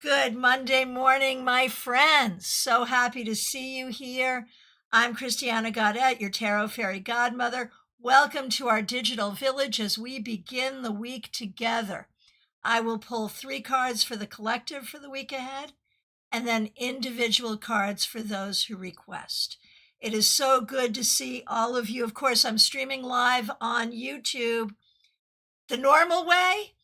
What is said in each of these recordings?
Good Monday morning, my friends. So happy to see you here. I'm Christiana Gaudet, your Tarot Fairy Godmother. Welcome to our digital village as we begin the week together. I will pull 3 cards for the collective for the week ahead, and then individual cards for those who request. It is so good to see all of you. Of course, I'm streaming live on YouTube the normal way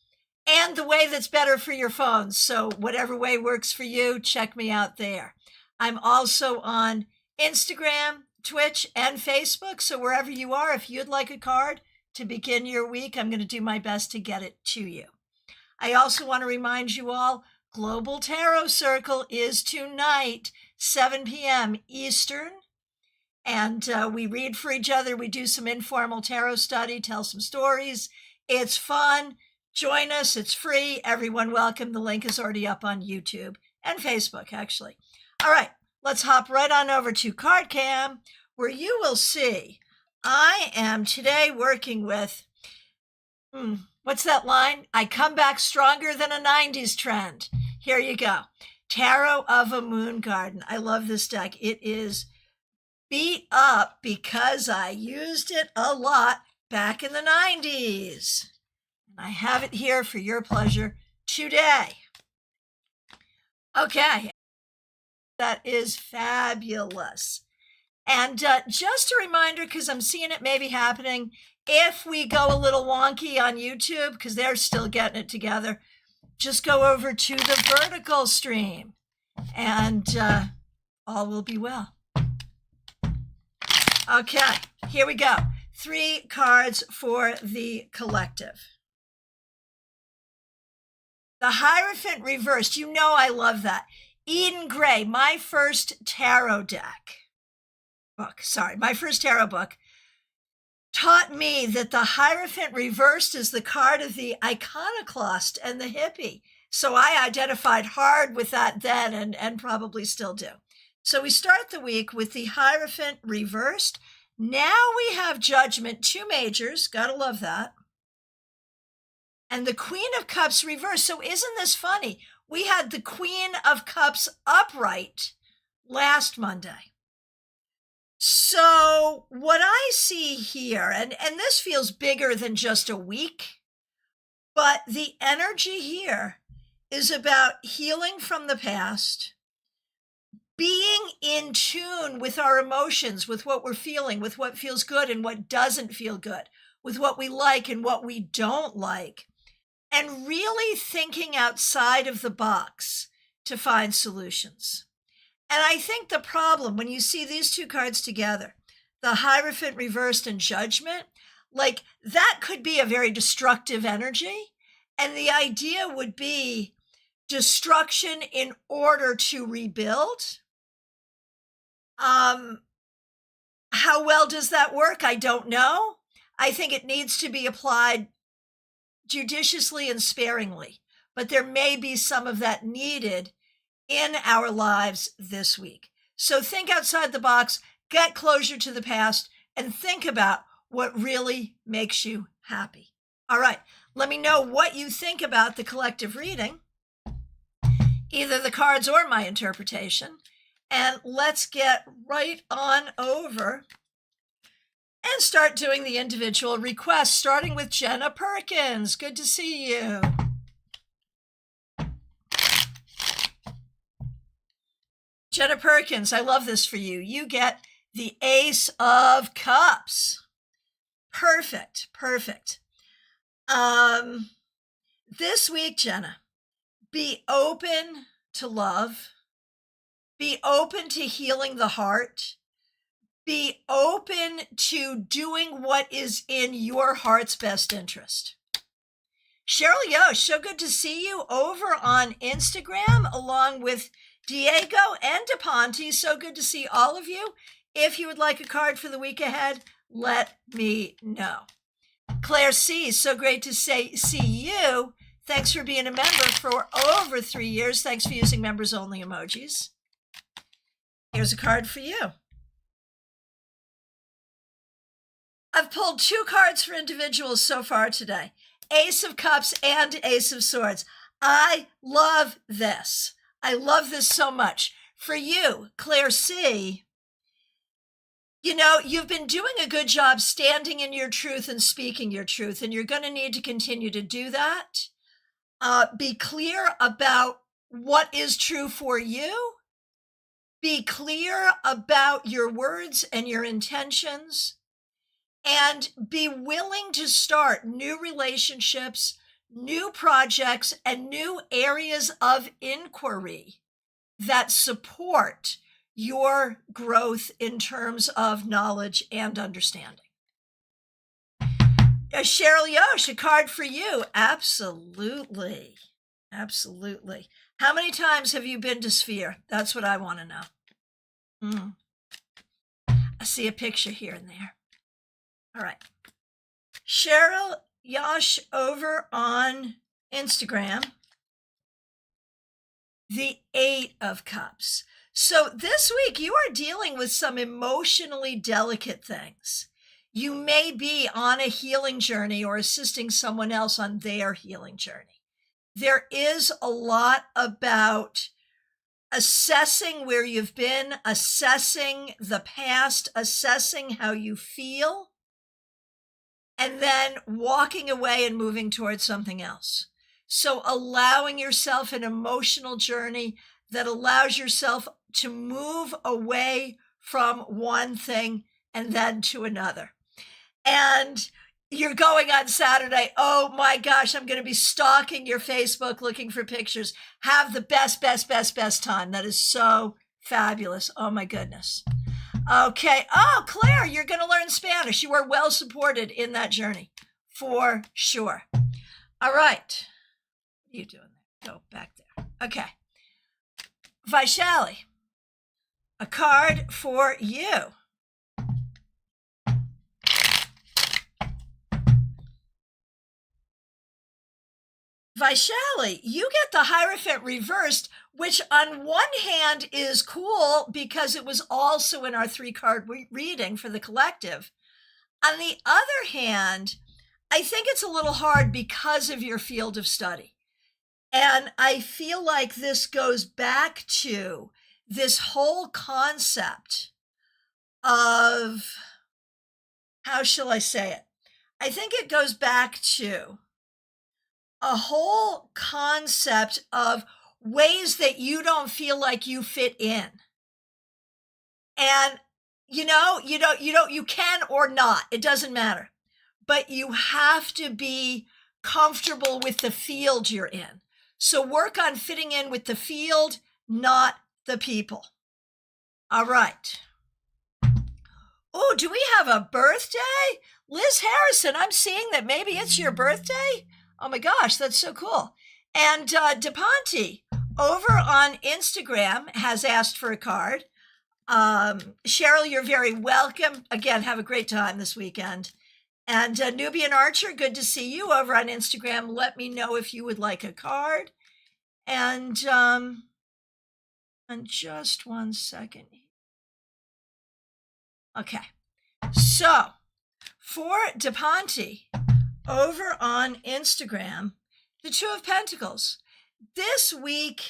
and the way that's better for your phones. So whatever way works for you, check me out there. I'm also on Instagram, Twitch, and Facebook. So wherever you are, if you'd like a card to begin your week, I'm going to do my best to get it to you. I also want to remind you all, Global Tarot Circle is tonight, 7 p.m. Eastern. And we read for each other. We do some informal tarot study, tell some stories. It's fun. Join us. It's free. Everyone welcome. The link is already up on YouTube and Facebook, actually. All right, let's hop right on over to CardCam, where you will see I am today working with, what's that line? I come back stronger than a 90s trend. Here you go. Tarot of a Moon Garden. I love this deck. It is beat up because I used it a lot back in the 90s. I have it here for your pleasure today. Okay, that is fabulous. And just a reminder, because I'm seeing it maybe happening, if we go a little wonky on YouTube, because they're still getting it together, just go over to the vertical stream and all will be well. Okay, here we go. 3 cards for the collective. The Hierophant reversed. You know I love that. Eden Gray, my first tarot book, taught me that the Hierophant reversed is the card of the iconoclast and the hippie. So I identified hard with that then and probably still do. So we start the week with the Hierophant reversed. Now we have Judgment, 2 majors. Gotta love that. And the Queen of Cups reversed. So isn't this funny? We had the Queen of Cups upright last Monday. So what I see here, and this feels bigger than just a week, but the energy here is about healing from the past, being in tune with our emotions, with what we're feeling, with what feels good and what doesn't feel good, with what we like and what we don't like, and really thinking outside of the box to find solutions. And I think the problem, when you see these 2 cards together, the Hierophant reversed and Judgment, like that could be a very destructive energy. And the idea would be destruction in order to rebuild. How well does that work? I don't know. I think it needs to be applied judiciously and sparingly, but there may be some of that needed in our lives this week. So think outside the box, get closure to the past, and think about what really makes you happy. All right, let me know what you think about the collective reading, either the cards or my interpretation, and let's get right on over and start doing the individual requests, starting with Jenna Perkins. Good to see you. Jenna Perkins, I love this for you. You get the Ace of Cups. Perfect, perfect. This week, Jenna, be open to love. Be open to healing the heart. Be open to doing what is in your heart's best interest. Cheryl Yosh, so good to see you over on Instagram, along with Diego and DePonte. So good to see all of you. If you would like a card for the week ahead, let me know. Claire C, so great to see you. Thanks for being a member for over 3 years. Thanks for using members only emojis. Here's a card for you. I've pulled 2 cards for individuals so far today, Ace of Cups and Ace of Swords. I love this. I love this so much. For you, Claire C., you've been doing a good job standing in your truth and speaking your truth, and you're going to need to continue to do that. Be clear about what is true for you. Be clear about your words and your intentions, and be willing to start new relationships, new projects, and new areas of inquiry that support your growth in terms of knowledge and understanding. Cheryl Yosh, a card for you. Absolutely. Absolutely. How many times have you been to Sphere? That's what I want to know. I see a picture here and there. All right. Cheryl Yosh over on Instagram. The 8 of Cups. So this week you are dealing with some emotionally delicate things. You may be on a healing journey or assisting someone else on their healing journey. There is a lot about assessing where you've been, assessing the past, assessing how you feel, and then walking away and moving towards something else. So allowing yourself an emotional journey that allows yourself to move away from one thing and then to another. And you're going on Saturday. Oh my gosh, I'm going to be stalking your Facebook looking for pictures. Have the best time. That is so fabulous. Oh my goodness. Okay. Oh, Claire, you're going to learn Spanish. You are well supported in that journey for sure. All right. What are you doing there? Go back there. Okay. Vaishali, a card for you. Vaishali, you get the Hierophant reversed, which on one hand is cool because it was also in our 3-card reading for the collective. On the other hand, I think it's a little hard because of your field of study. And I feel like this goes back to this whole concept of, how shall I say it? I think it goes back to a whole concept of ways that you don't feel like you fit in. And you can or not, it doesn't matter. But you have to be comfortable with the field you're in. So work on fitting in with the field, not the people. All right. Oh, do we have a birthday? Liz Harrison, I'm seeing that maybe it's your birthday. Oh my gosh, that's so cool. And DePonte over on Instagram has asked for a card. Cheryl, you're very welcome. Again, have a great time this weekend. And Nubian Archer, good to see you over on Instagram. Let me know if you would like a card. And just one second. Okay. So for DePonte over on Instagram, the 2 of Pentacles. This week,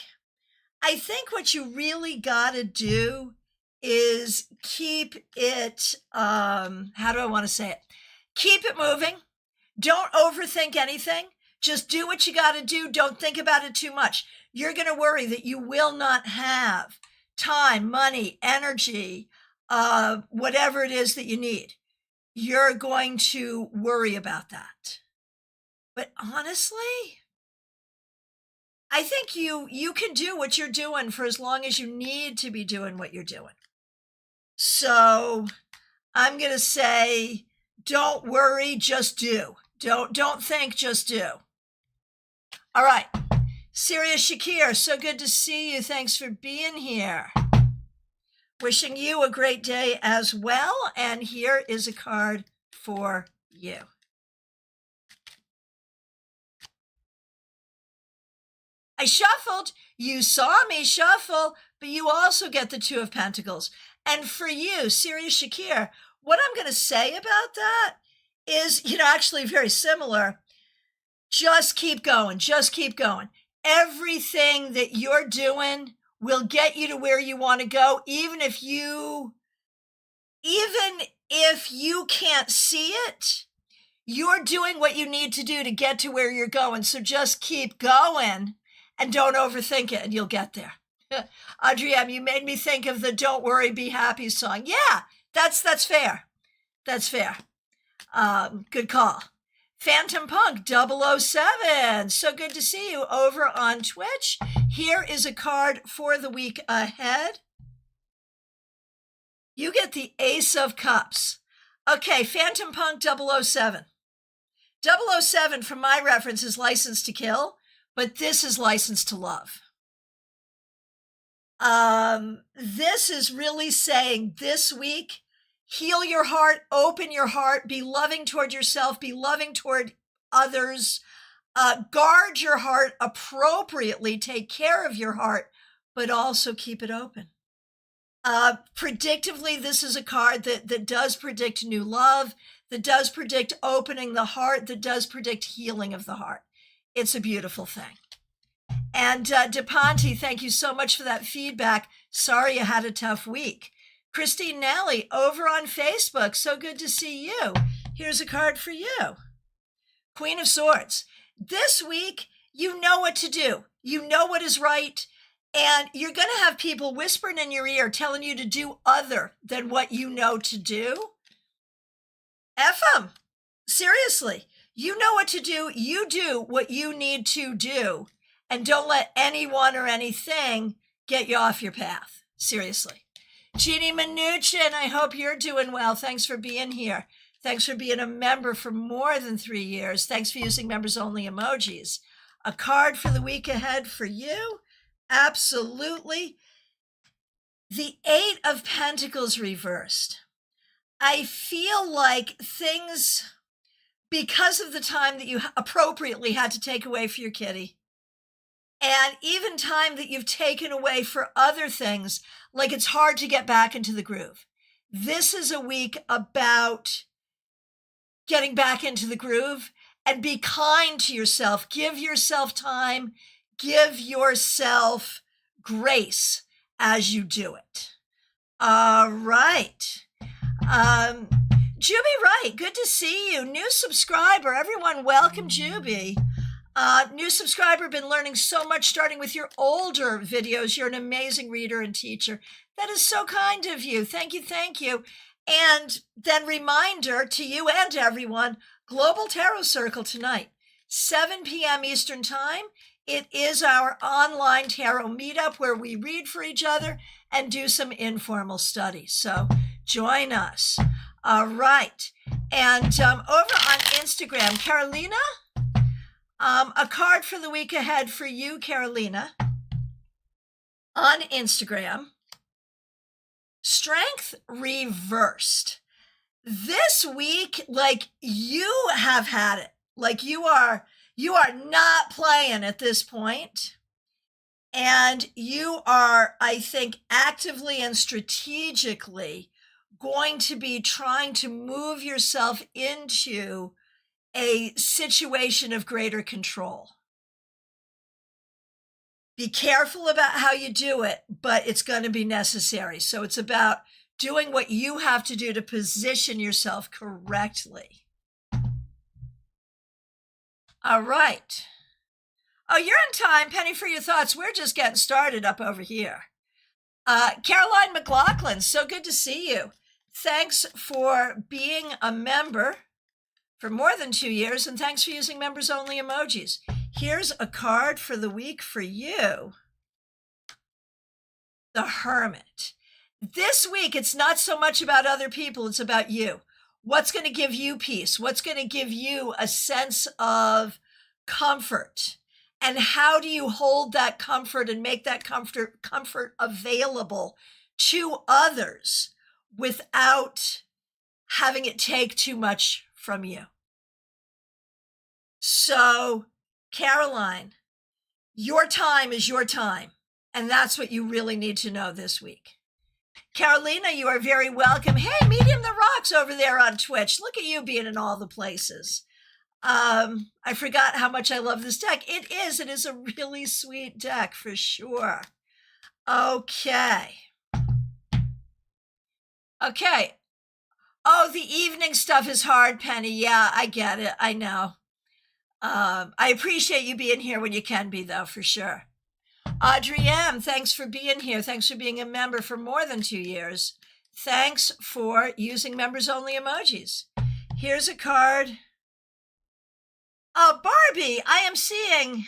I think what you really got to do is keep it, how do I want to say it? Keep it moving. Don't overthink anything. Just do what you got to do. Don't think about it too much. You're going to worry that you will not have time, money, energy, whatever it is that you need. You're going to worry about that. But honestly, I think you can do what you're doing for as long as you need to be doing what you're doing. So I'm going to say, don't worry, just do. Don't think, just do. All right. Sirius Shakir, so good to see you. Thanks for being here. Wishing you a great day as well. And here is a card for you. I shuffled. You saw me shuffle, but you also get the 2 of Pentacles. And for you, Sirius Shakir, what I'm going to say about that is, actually very similar. Just keep going. Just keep going. everything that you're doing will get you to where you want to go, even if you can't see it. You're doing what you need to do to get to where you're going. So just keep going and don't overthink it, and you'll get there. Adrienne, you made me think of the Don't Worry, Be Happy song. Yeah, that's fair. That's fair. Good call. Phantom Punk 007. So good to see you over on Twitch. Here is a card for the week ahead. You get the Ace of Cups. Okay, Phantom Punk 007. 007, from my reference, is License to Kill, but this is License to Love. This is really saying this week, heal your heart, open your heart, be loving toward yourself, be loving toward others, guard your heart appropriately, take care of your heart, but also keep it open. Predictively, this is a card that does predict new love, that does predict opening the heart, that does predict healing of the heart. It's a beautiful thing. And DePonte, thank you so much for that feedback. Sorry you had a tough week. Christine Nally over on Facebook. So good to see you. Here's a card for you. Queen of Swords. This week, you know what to do. You know what is right. And you're going to have people whispering in your ear telling you to do other than what you know to do. F them. Seriously. You know what to do. You do what you need to do. And don't let anyone or anything get you off your path. Seriously. Jeannie Mnuchin, I hope you're doing well. Thanks for being here. Thanks for being a member for more than 3 years. Thanks for using members-only emojis. A card for the week ahead for you. Absolutely. The Eight of Pentacles reversed. I feel like things, because of the time that you appropriately had to take away for your kitty, and even time that you've taken away for other things, like it's hard to get back into the groove. This is a week about getting back into the groove, and be kind to yourself. Give yourself time. Give yourself grace as you do it. All right. Juby Wright, good to see you. New subscriber. Everyone, welcome, Juby. New subscriber, been learning so much starting with your older videos. You're an amazing reader and teacher. That is so kind of you. Thank you, thank you. And then reminder to you and everyone, Global Tarot Circle tonight, 7 p.m. Eastern Time. It is our online tarot meetup where we read for each other and do some informal study. So join us. All right. And over on Instagram, Carolina, a card for the week ahead for you, Carolina, on Instagram. Strength reversed. This week, like, you have had it. Like, you are not playing at this point. And you are, I think, actively and strategically going to be trying to move yourself into a situation of greater control. Be careful about how you do it, but it's going to be necessary. So it's about doing what you have to do to position yourself correctly. All right. Oh, you're in time. Penny for your thoughts. We're just getting started up over here. Caroline McLaughlin, so good to see you. Thanks for being a member for more than 2 years, and thanks for using members-only emojis. Here's a card for the week for you. The Hermit. This week, it's not so much about other people, it's about you. What's going to give you peace? What's going to give you a sense of comfort? And how do you hold that comfort and make that comfort available to others without having it take too much from you? So, Caroline, your time is your time. And that's what you really need to know this week. Carolina, you are very welcome. Hey, Medium the Rocks over there on Twitch. Look at you being in all the places. I forgot how much I love this deck. It is a really sweet deck for sure. Okay. Okay. Oh, the evening stuff is hard, Penny. Yeah, I get it. I know. I appreciate you being here when you can be, though, for sure. Audrey M., thanks for being here. Thanks for being a member for more than 2 years. Thanks for using members-only emojis. Here's a card. Oh, Barbie, I am seeing.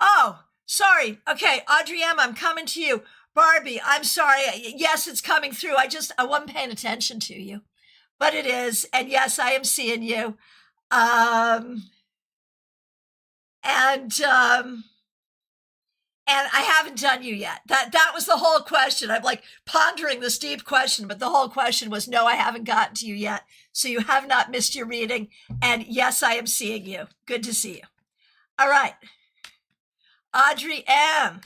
Oh, sorry. Okay, Audrey M., I'm coming to you. Barbie, I'm sorry. Yes, it's coming through. I wasn't paying attention to you, but it is. And yes, I am seeing you. And I haven't done you yet. That was the whole question. I'm like pondering this deep question, but the whole question was, no, I haven't gotten to you yet. So you have not missed your reading. And yes, I am seeing you. Good to see you. All right. Audrey M.,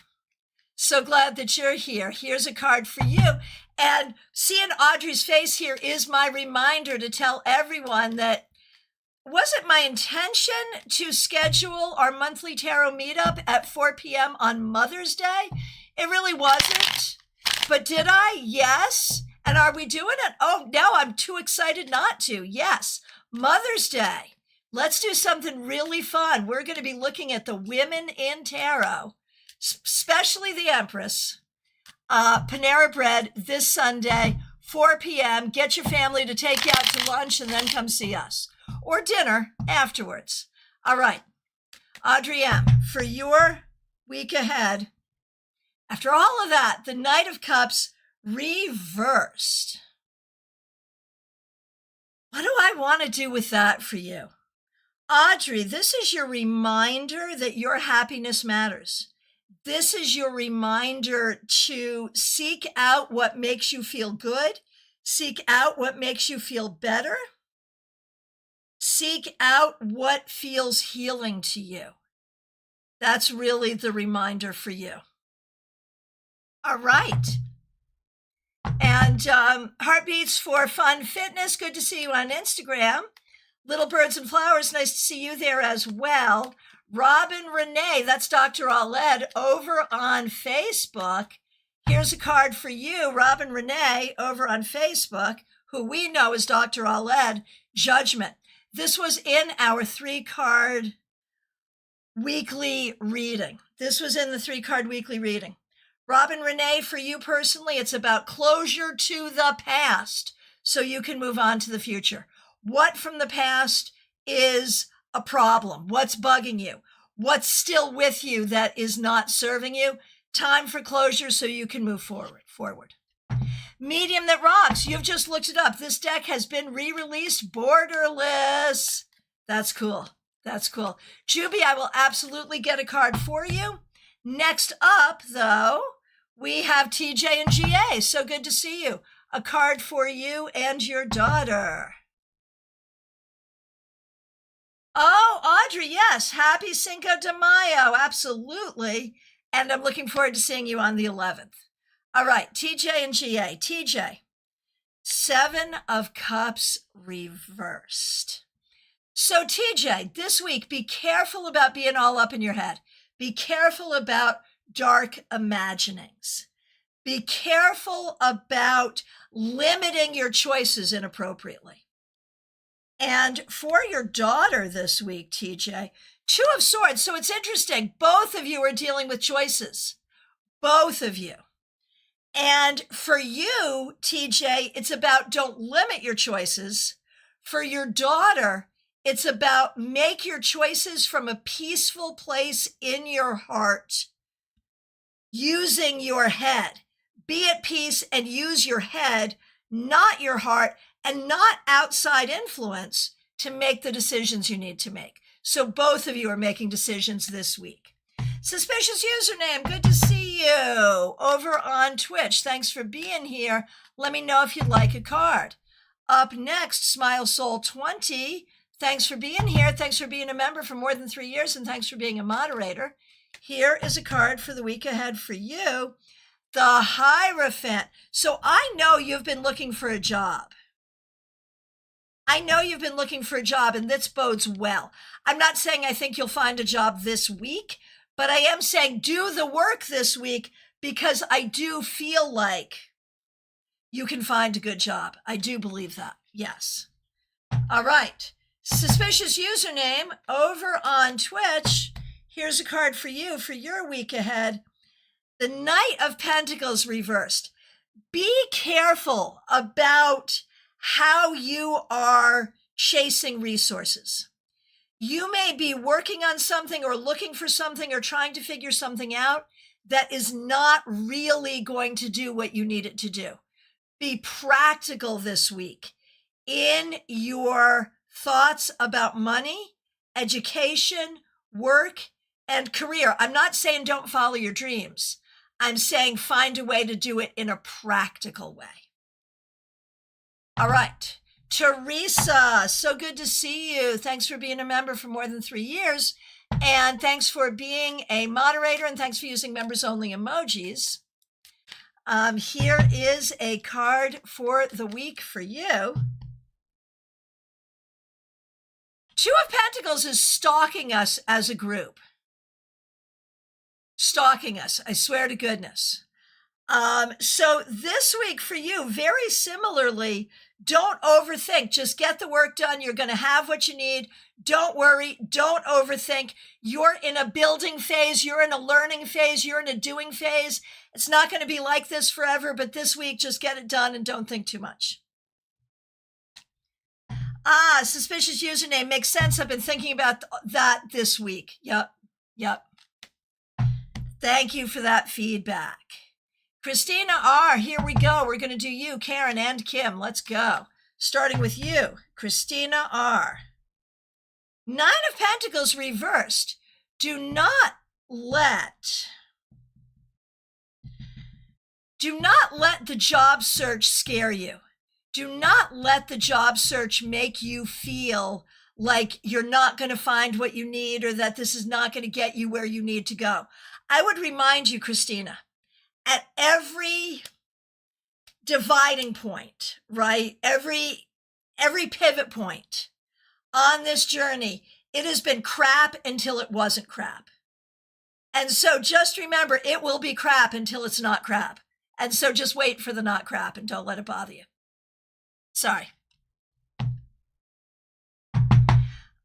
so glad that you're here. Here's a card for you. And seeing Audrey's face here is my reminder to tell everyone that wasn't my intention to schedule our monthly tarot meetup at 4 p.m. on Mother's Day. It really wasn't. But did I? Yes. And are we doing it? Oh, no, I'm too excited not to. Yes. Mother's Day. Let's do something really fun. We're going to be looking at the women in tarot, especially the Empress. Panera Bread this Sunday, 4 p.m. Get your family to take you out to lunch and then come see us. Or dinner afterwards. All right. Audrey M., for your week ahead, after all of that, the Knight of Cups reversed. What do I want to do with that for you? Audrey, this is your reminder that your happiness matters. This is your reminder to seek out what makes you feel good, seek out what makes you feel better, seek out what feels healing to you. That's really the reminder for you. All right. And Heartbeats for Fun Fitness, good to see you on Instagram. Little Birds and Flowers, nice to see you there as well. Robin Renee, that's Dr. Aled over on Facebook. Here's a card for you, Robin Renee over on Facebook, who we know as Dr. Aled, Judgment. This was in our 3-card weekly reading. This was in the 3-card weekly reading. Robin Renee, for you personally, it's about closure to the past so you can move on to the future. What from the past is a problem? What's bugging you? What's still with you that is not serving you? Time for closure so you can move forward. Medium that rocks. You've just looked it up. This deck has been re-released, borderless. That's cool. That's cool. Juby, I will absolutely get a card for you. Next up, though, we have TJ and GA. So good to see you. A card for you and your daughter. Oh, Audrey, yes. Happy Cinco de Mayo. Absolutely. And I'm looking forward to seeing you on the 11th. All right, TJ and GA. TJ, 7 of Cups reversed. So TJ, this week, be careful about being all up in your head. Be careful about dark imaginings. Be careful about limiting your choices inappropriately. And for your daughter this week, TJ, 2 of Swords. So it's interesting. Both of you are dealing with choices. Both of you. And for you, TJ, it's about don't limit your choices. For your daughter, it's about make your choices from a peaceful place in your heart, using your head. Be at peace and use your head, not your heart, and not outside influence to make the decisions you need to make. So both of you are making decisions this week. Suspicious username, good to see you over on Twitch. Thanks for being here. Let me know if you'd like a card. Up next, Smile Soul 20. Thanks for being here. Thanks for being a member for more than 3 years, and thanks for being a moderator. Here is a card for the week ahead for you. The Hierophant. So I know you've been looking for a job. I know you've been looking for a job, and this bodes well. I'm not saying I think you'll find a job this week, but I am saying do the work this week, because I do feel like you can find a good job. I do believe that. Yes. All right. Suspicious username over on Twitch. Here's a card for you for your week ahead. The Knight of Pentacles reversed. Be careful about how you are chasing resources. You may be working on something or looking for something or trying to figure something out that is not really going to do what you need it to do. Be practical this week in your thoughts about money, education, work, and career. I'm not saying don't follow your dreams. I'm saying find a way to do it in a practical way. All right. Teresa, so good to see you. Thanks for being a member for more than 3 years. And thanks for being a moderator, and thanks for using members only emojis. Here is a card for the week for you. Two of Pentacles is stalking us as a group. Stalking us, I swear to goodness. So this week for you, very similarly, don't overthink. Just get the work done. You're going to have what you need. Don't worry. Don't overthink. You're in a building phase. You're in a learning phase. You're in a doing phase. It's not going to be like this forever, but this week, just get it done and don't think too much. Suspicious username makes sense. I've been thinking about that this week. Yep. Thank you for that feedback. Christina R., here we go. We're going to do you, Karen, and Kim. Let's go. Starting with you, Christina R. Nine of Pentacles reversed. Do not let the job search scare you. Do not let the job search make you feel like you're not going to find what you need or that this is not going to get you where you need to go. I would remind you, Christina, at every dividing point, right? Every pivot point on this journey, it has been crap until it wasn't crap. And so just remember, it will be crap until it's not crap. And so just wait for the not crap and don't let it bother you. Sorry.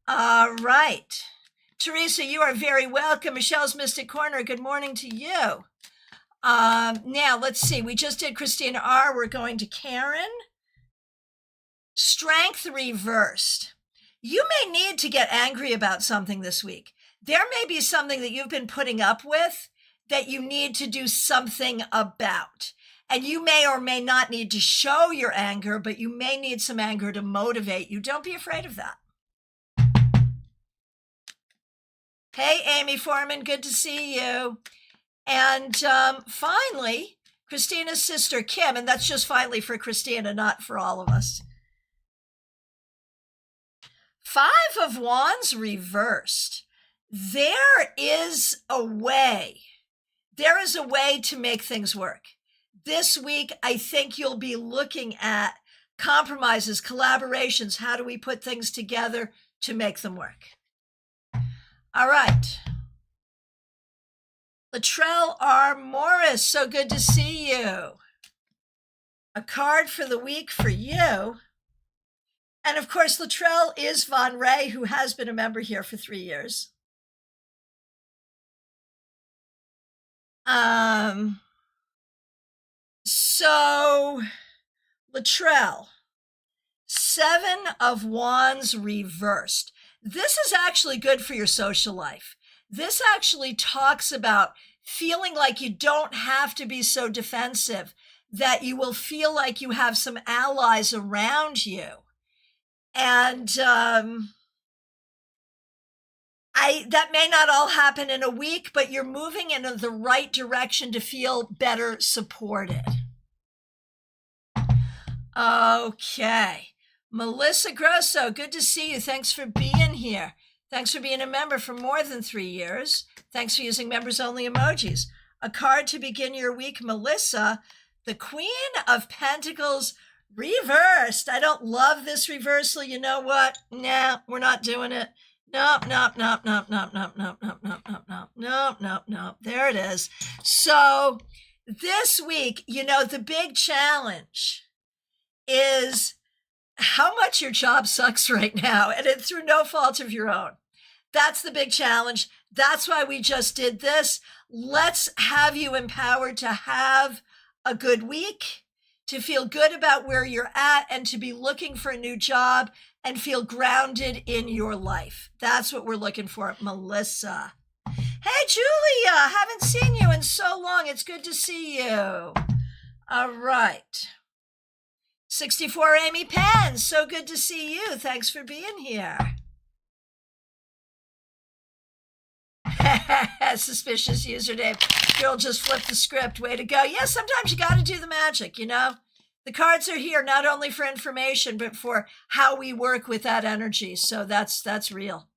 All right. Teresa, you are very welcome. Michelle's Mystic Corner, good morning to you. Now, let's see. We just did Christina R. We're going to Karen. Strength reversed. You may need to get angry about something this week. There may be something that you've been putting up with that you need to do something about. And you may or may not need to show your anger, but you may need some anger to motivate you. Don't be afraid of that. Hey, Amy Foreman, good to see you. And finally, Christina's sister, Kim, and that's just finally for Christina, not for all of us. Five of Wands reversed. There is a way. There is a way to make things work. This week, I think you'll be looking at compromises, collaborations. How do we put things together to make them work? All right. Latrell R. Morris, so good to see you. A card for the week for you. And of course, Latrell is Von Ray, who has been a member here for 3 years. So, Latrell, Seven of Wands reversed. This is actually good for your social life. This actually talks about feeling like you don't have to be so defensive, that you will feel like you have some allies around you. And that may not all happen in a week, but you're moving in the right direction to feel better supported. Okay. Melissa Grosso, good to see you. Thanks for being here. Thanks for being a member for more than 3 years. Thanks for using members only emojis. A card to begin your week, Melissa. The Queen of Pentacles Reversed. I don't love this reversal. You know what? Nah, we're not doing it. Nope, nope, nope, nope, nope, nope, nope, nope, nope, nope, nope, nope, nope, nope. There it is. So this week, the big challenge is how much your job sucks right now, and it's through no fault of your own. That's the big challenge. That's why we just did this. Let's have you empowered to have a good week, to feel good about where you're at, and to be looking for a new job and feel grounded in your life. That's what we're looking for, Melissa. Hey, Julia, haven't seen you in so long. It's good to see you. All right. 64 Amy Penn, so good to see you. Thanks for being here. Suspicious username. Girl just flipped the script. Way to go. Yeah, sometimes you got to do the magic, The cards are here not only for information, but for how we work with that energy. So that's real.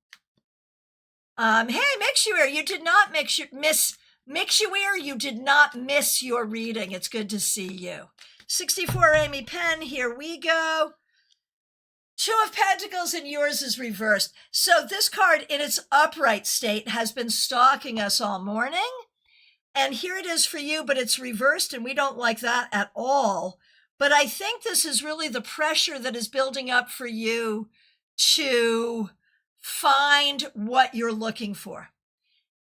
Hey, Mixuer, you did not Mixuer, you did not miss your reading. It's good to see you. 64 Amy Penn, here we go. Two of Pentacles, and yours is reversed. So this card in its upright state has been stalking us all morning. And here it is for you, but it's reversed, and we don't like that at all. But I think this is really the pressure that is building up for you to find what you're looking for.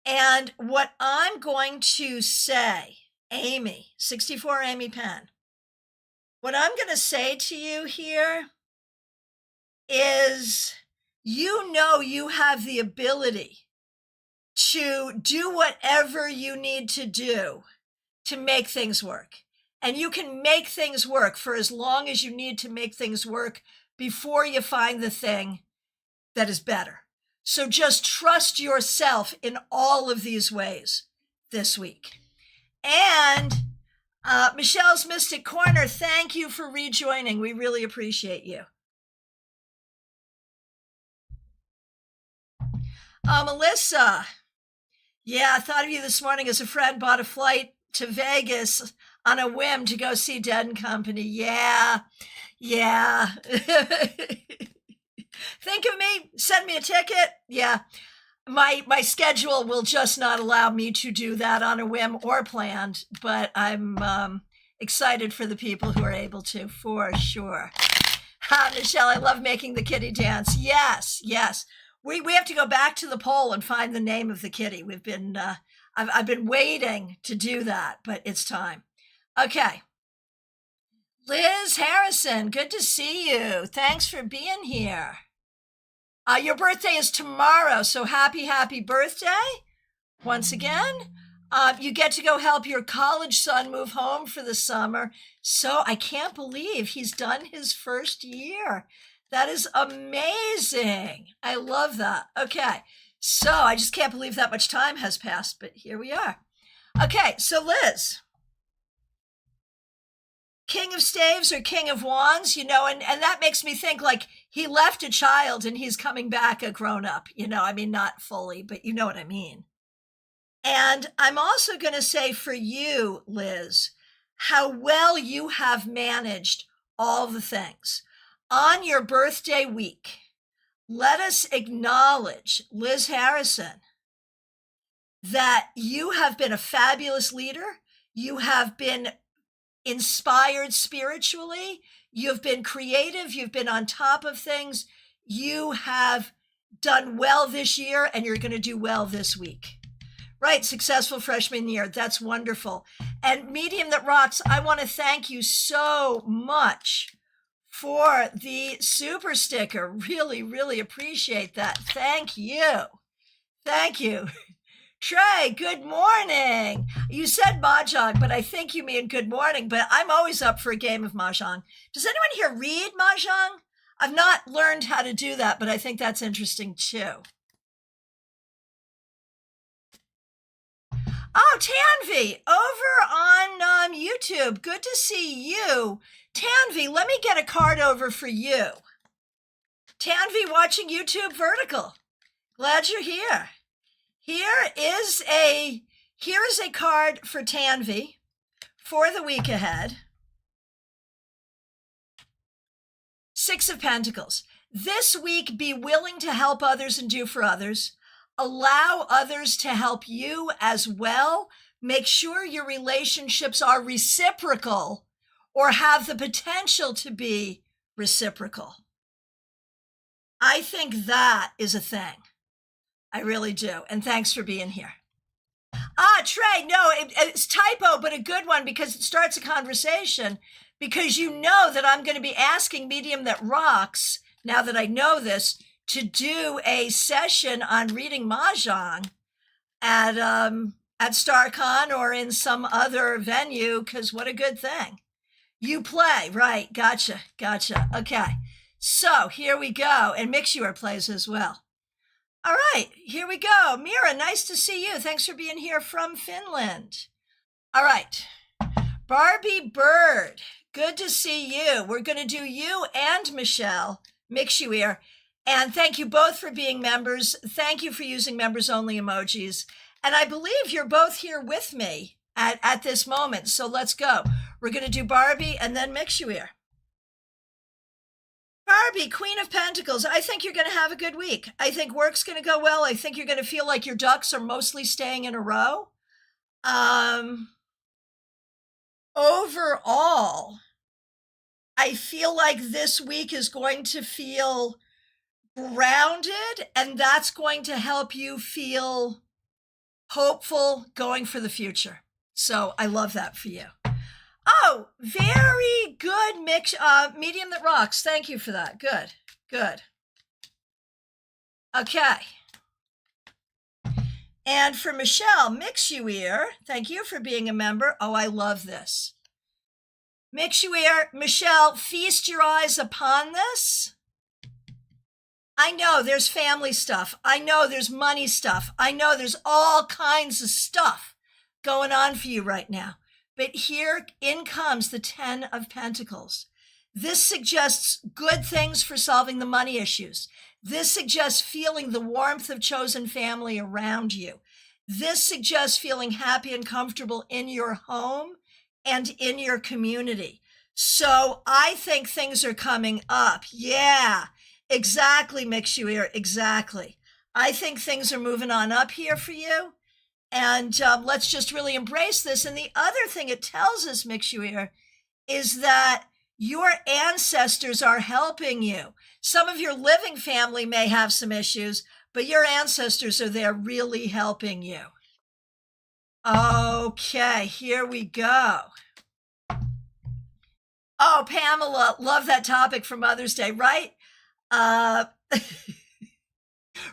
And what I'm going to say, Amy, 64 Amy Penn, what I'm going to say to you here is, you have the ability to do whatever you need to do to make things work. And you can make things work for as long as you need to make things work before you find the thing that is better. So just trust yourself in all of these ways this week. And Michelle's Mystic Corner, thank you for rejoining. We really appreciate you. Melissa, yeah, I thought of you this morning as a friend bought a flight to Vegas on a whim to go see Dead & Company. Yeah. Think of me, send me a ticket. Yeah. My schedule will just not allow me to do that on a whim or planned, but I'm excited for the people who are able to, for sure. Michelle, I love making the kitty dance. Yes. We have to go back to the poll and find the name of the kitty. We've been I've been waiting to do that, but it's time. Okay. Liz Harrison, good to see you. Thanks for being here. Your birthday is tomorrow, so happy birthday once again. You get to go help your college son move home for the summer. So I can't believe he's done his first year. That is amazing. I love that. Okay, so I just can't believe that much time has passed, but here we are. Okay, so Liz, King of Staves or King of Wands, and that makes me think like he left a child and he's coming back a grown-up, not fully, but you know what I mean. And I'm also going to say for you, Liz, how well you have managed all the things. On your birthday week, let us acknowledge, Liz Harrison, that you have been a fabulous leader. You have been inspired spiritually. You've been creative. You've been on top of things. You have done well this year, and you're going to do well this week. Right, successful freshman year. That's wonderful. And Medium That Rocks, I want to thank you so much for the super sticker. Really, really appreciate that. Thank you. Trey, good morning. You said Mahjong, but I think you mean good morning, but I'm always up for a game of Mahjong. Does anyone here read Mahjong? I've not learned how to do that, but I think that's interesting too. Oh, Tanvi, over on YouTube. Good to see you. Tanvi, let me get a card over for you. Tanvi watching YouTube Vertical. Glad you're here. Here is a card for Tanvi for the week ahead. Six of Pentacles. This week, be willing to help others and do for others. Allow others to help you as well. Make sure your relationships are reciprocal or have the potential to be reciprocal. I think that is a thing. I really do. And thanks for being here. Trey, no, it's typo, but a good one because it starts a conversation, because you know that I'm going to be asking Medium That Rocks, now that I know this, to do a session on reading Mahjong at StaarCon or in some other venue, because what a good thing. You play, right? Gotcha. Okay, so here we go. And Mixure plays as well. All right, here we go. Mira, nice to see you. Thanks for being here from Finland. All right, Barbie Bird, good to see you. We're going to do you and Michelle Mixure. And thank you both for being members. Thank you for using members-only emojis. And I believe you're both here with me at this moment. So let's go. We're going to do Barbie and then Mixure. Barbie, Queen of Pentacles, I think you're going to have a good week. I think work's going to go well. I think you're going to feel like your ducks are mostly staying in a row. Overall, I feel like this week is going to feel grounded, and that's going to help you feel hopeful going for the future. So I love that for you. Oh, very good mix. Medium That Rocks. Thank you for that. Good. Okay. And for Michelle Mixure, thank you for being a member. Oh, I love this. Mixure, Michelle, feast your eyes upon this. I know there's family stuff. I know there's money stuff. I know there's all kinds of stuff going on for you right now. But here in comes the 10 of Pentacles. This suggests good things for solving the money issues. This suggests feeling the warmth of chosen family around you. This suggests feeling happy and comfortable in your home and in your community. So I think things are coming up. Yeah, exactly, Mixure, exactly. I think things are moving on up here for you. And let's just really embrace this. And the other thing it tells us, Mixure, is that your ancestors are helping you. Some of your living family may have some issues, but your ancestors are there really helping you. Okay, here we go. Oh, Pamela, love that topic for Mother's Day, right?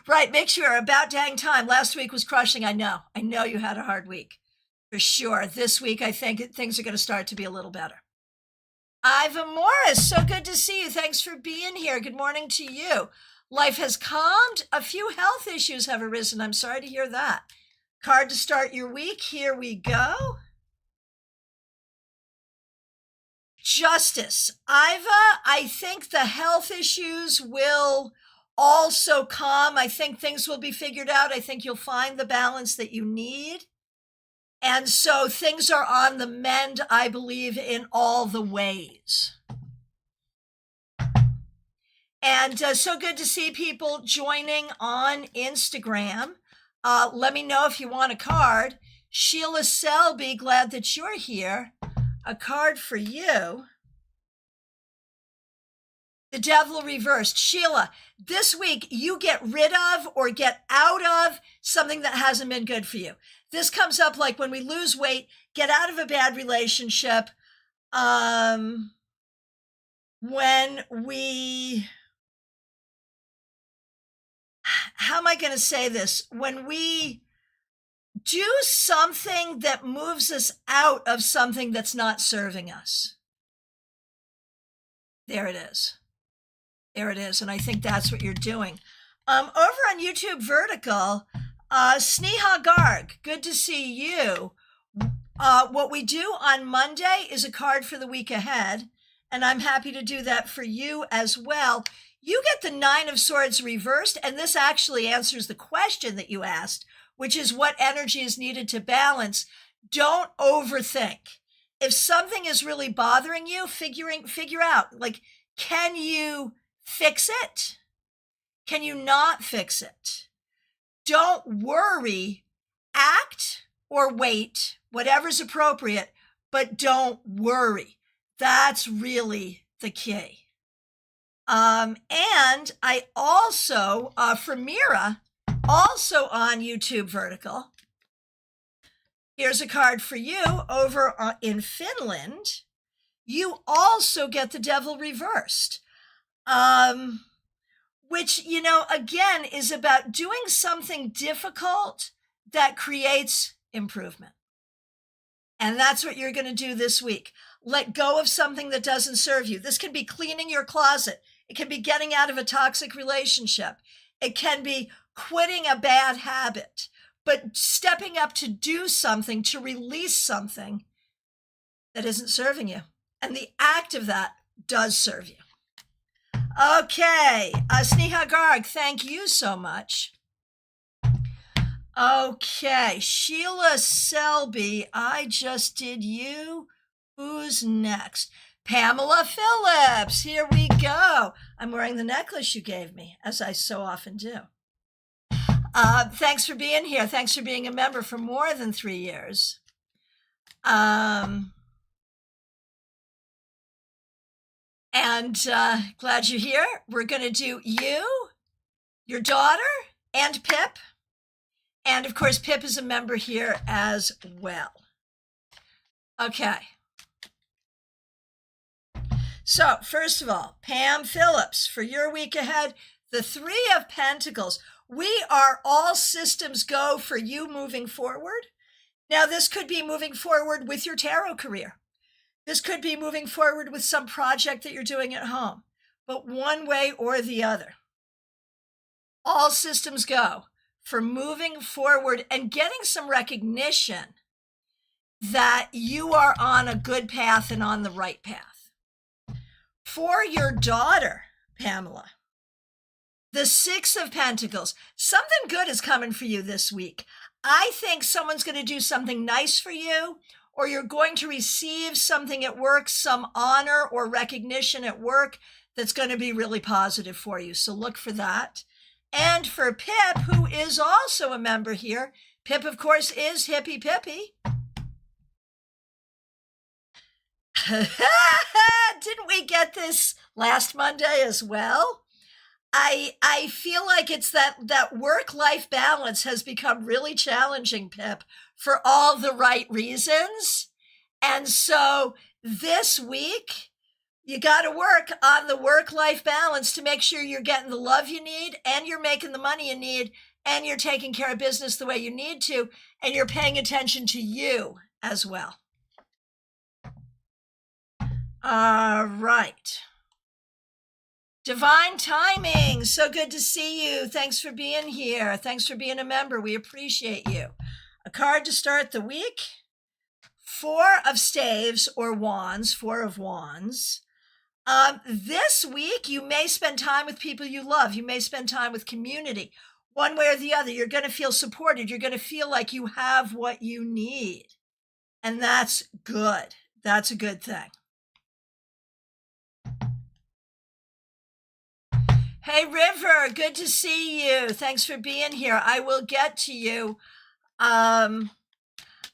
Right, Mixure, about dang time. Last week was crushing. I know you had a hard week, for sure. This week, I think things are going to start to be a little better. Iva Morris, so good to see you. Thanks for being here. Good morning to you. Life has calmed. A few health issues have arisen. I'm sorry to hear that. Card to start your week. Here we go. Justice. Iva, I think the health issues will also calm. I think things will be figured out. I think you'll find the balance that you need. And so things are on the mend, I believe, in all the ways. And so good to see people joining on Instagram. Let me know if you want a card. Sheila Selby, glad that you're here. A card for you. The Devil reversed. Sheila, this week you get rid of or get out of something that hasn't been good for you. This comes up like when we lose weight, get out of a bad relationship. When we, how am I going to say this? When we do something that moves us out of something that's not serving us. There it is. There it is. And I think that's what you're doing. Over on YouTube Vertical, Sneha Garg, good to see you. What we do on Monday is a card for the week ahead, and I'm happy to do that for you as well. You get the 9 of Swords reversed, and this actually answers the question that you asked, which is what energy is needed to balance. Don't overthink. If something is really bothering you, figure out, like, Can you fix it? Can you not fix it? Don't worry. Act or wait, whatever's appropriate, but don't worry. That's really the key. And I also, for Mira, also on YouTube Vertical, here's a card for you over in Finland. You also get the Devil reversed, which, again, is about doing something difficult that creates improvement. And that's what you're going to do this week. Let go of something that doesn't serve you. This can be cleaning your closet. It can be getting out of a toxic relationship. It can be quitting a bad habit, but stepping up to do something, to release something that isn't serving you. And the act of that does serve you. Okay, Sneha Garg, thank you so much. Okay, Sheila Selby, I just did you. Who's next? Pamela Phillips, here we go. I'm wearing the necklace you gave me, as I so often do. Thanks for being here. Thanks for being a member for more than 3 years. And glad you're here. We're going to do you, your daughter, and Pip. And of course, Pip is a member here as well. Okay. So first of all, Pam Phillips, for your week ahead, the Three of Pentacles. We are all systems go for you moving forward. Now, this could be moving forward with your tarot career. This could be moving forward with some project that you're doing at home, but one way or the other. All systems go for moving forward and getting some recognition that you are on a good path and on the right path. For your daughter, Pamela, the Six of Pentacles, something good is coming for you this week. I think someone's going to do something nice for you, or you're going to receive something at work, some honor or recognition at work that's going to be really positive for you. So look for that. And for Pip, who is also a member here, Pip, of course, is Hippie Pippy. Didn't we get this last Monday as well? I feel like it's that work-life balance has become really challenging, Pip, for all the right reasons. And so this week, you got to work on the work-life balance to make sure you're getting the love you need, and you're making the money you need, and you're taking care of business the way you need to, and you're paying attention to you as well. All right. Divine Timing, so good to see you. Thanks for being here. Thanks for being a member. We appreciate you. A card to start the week. Four of Staves or Wands, Four of Wands. This week, you may spend time with people you love. You may spend time with community. One way or the other, you're going to feel supported. You're going to feel like you have what you need. And that's good. That's a good thing. Hey, River, good to see you. Thanks for being here. I will get to you. I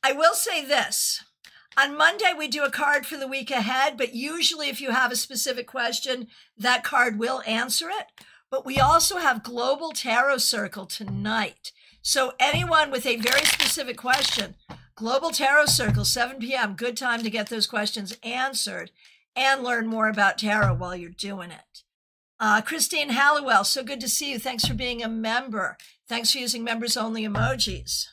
will say this. On Monday, we do a card for the week ahead, but usually if you have a specific question, that card will answer it. But we also have Global Tarot Circle tonight. So anyone with a very specific question, Global Tarot Circle, 7 p.m., good time to get those questions answered and learn more about tarot while you're doing it. Christine Halliwell, so good to see you. Thanks for being a member. Thanks for using members-only emojis.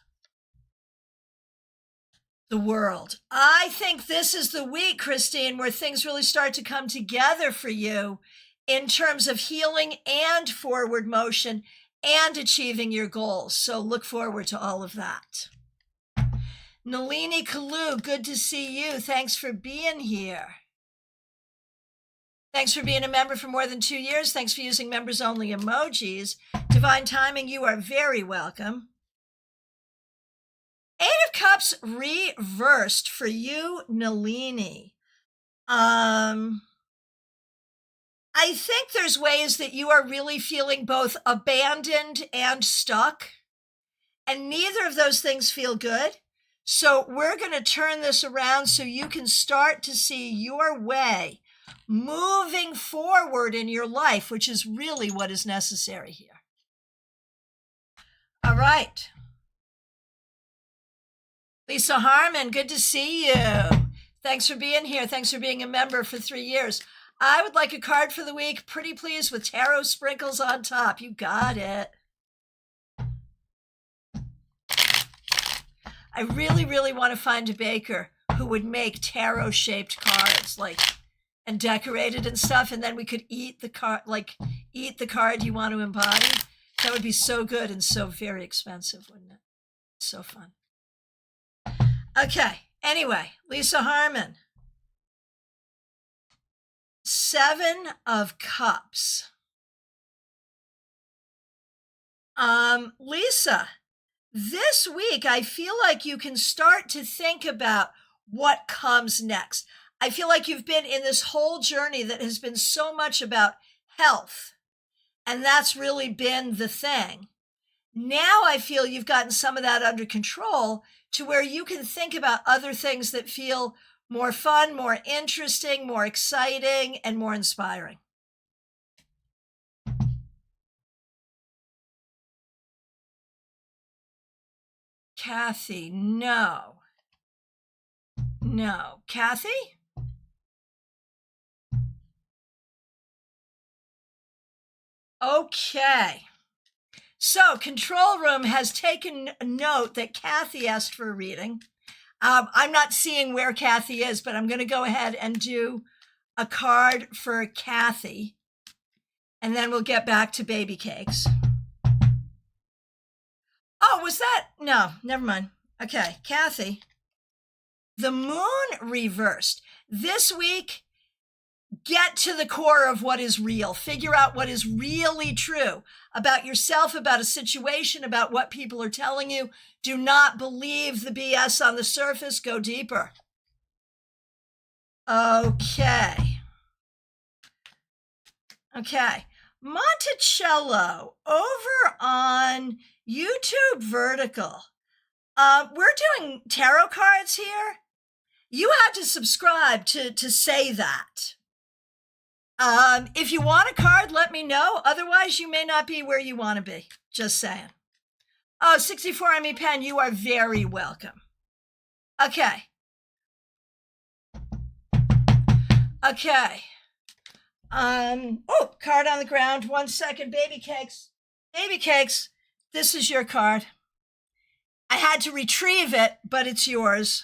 The World. I think this is the week, Christine, where things really start to come together for you in terms of healing and forward motion and achieving your goals. So look forward to all of that. Nalini Kalu, good to see you. Thanks for being here. Thanks for being a member for more than 2 years. Thanks for using members-only emojis. Divine Timing, you are very welcome. Eight of Cups reversed for you, Nalini. I think there's ways that you are really feeling both abandoned and stuck, and neither of those things feel good. So we're going to turn this around so you can start to see your way moving forward in your life, which is really what is necessary here. All right. Lisa Harmon, good to see you. Thanks for being here. Thanks for being a member for 3 years. I would like a card for the week. Pretty please with tarot sprinkles on top. You got it. I really, really want to find a baker who would make tarot-shaped cards, like, and decorate it and stuff, and then we could eat the card, like, eat the card you want to embody. That would be so good and so very expensive, wouldn't it? So fun. Okay, anyway, Lisa Harmon. 7 of Cups. Lisa, this week, I feel like you can start to think about what comes next. I feel like you've been in this whole journey that has been so much about health, and that's really been the thing. Now I feel you've gotten some of that under control to where you can think about other things that feel more fun, more interesting, more exciting, and more inspiring. Kathy, no. No. Kathy? Okay. So Control Room has taken note that Kathy asked for a reading. I'm not seeing where Kathy is, but I'm going to go ahead and do a card for Kathy, and then we'll get back to baby cakes. Oh, was that? No, never mind. Okay, Kathy. The moon reversed. This week, get to the core of what is real. Figure out what is really true about yourself, about a situation, about what people are telling you. Do not believe the BS on the surface. Go deeper. Okay. Okay. Monticello over on YouTube Vertical. We're doing tarot cards here. You had to subscribe to say that. If you want a card, let me know. Otherwise, you may not be where you want to be. Just saying. Oh, 64 ME Pen, you are very welcome. Okay. Okay. Oh, card on the ground. 1 second. Baby cakes. Baby cakes. This is your card. I had to retrieve it, but it's yours.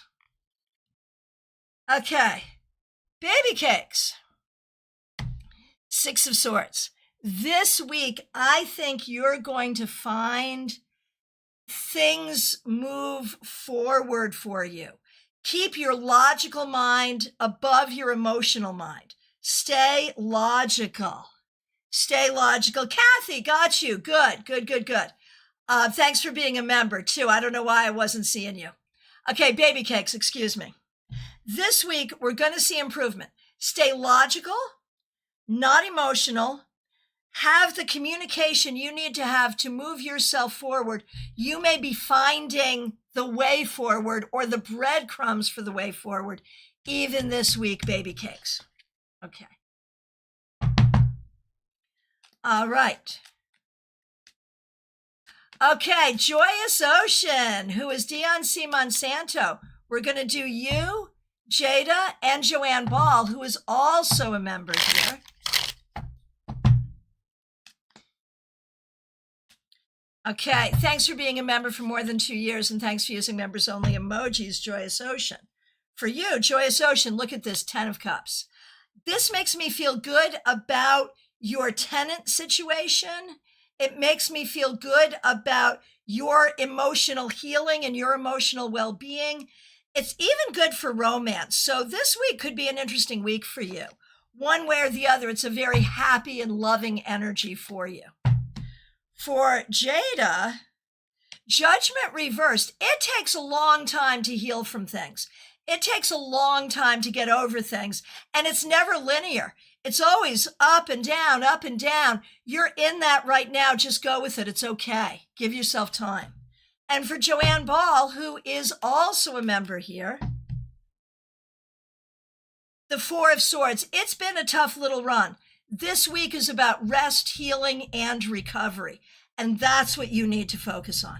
Okay. Baby cakes. 6 of Swords. This week, I think you're going to find things move forward for you. Keep your logical mind above your emotional mind. Stay logical. Stay logical. Kathy, got you. Good, good, good, good. Thanks for being a member, too. I don't know why I wasn't seeing you. Okay, baby cakes, excuse me. This week, we're going to see improvement. Stay logical, not emotional. Have the communication you need to have to move yourself forward. You may be finding the way forward or the breadcrumbs for the way forward, even this week, baby cakes. Okay. All right. Okay, Joyous Ocean, who is Dion C. Monsanto. We're going to do you, Jada, and Joanne Ball, who is also a member here. Okay, thanks for being a member for more than 2 years, and thanks for using members-only emojis, Joyous Ocean. For you, Joyous Ocean, look at this, 10 of Cups. This makes me feel good about your tenant situation. It makes me feel good about your emotional healing and your emotional well-being. It's even good for romance. So this week could be an interesting week for you. One way or the other, it's a very happy and loving energy for you. For Jada, Judgment reversed. It takes a long time to heal from things. It takes a long time to get over things, and it's never linear. It's always up and down, up and down. You're in that right now. Just go with it. It's okay. Give yourself time. And for Joanne Ball, who is also a member here, the Four of Swords. It's been a tough little run. This week is about rest, healing, and recovery. And that's what you need to focus on.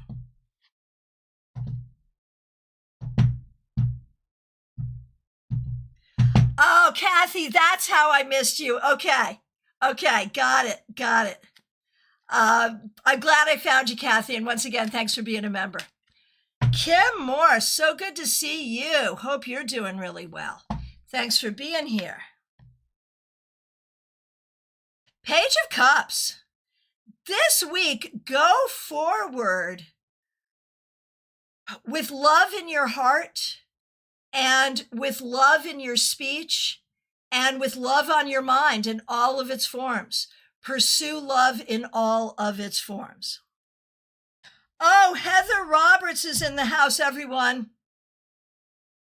Oh, Kathy, that's how I missed you. Okay, got it. I'm glad I found you, Kathy. And once again, thanks for being a member. Kim Moore, so good to see you. Hope you're doing really well. Thanks for being here. Page of Cups. This week, go forward with love in your heart, and with love in your speech, and with love on your mind in all of its forms. Pursue love in all of its forms. Oh, Heather Roberts is in the house, everyone.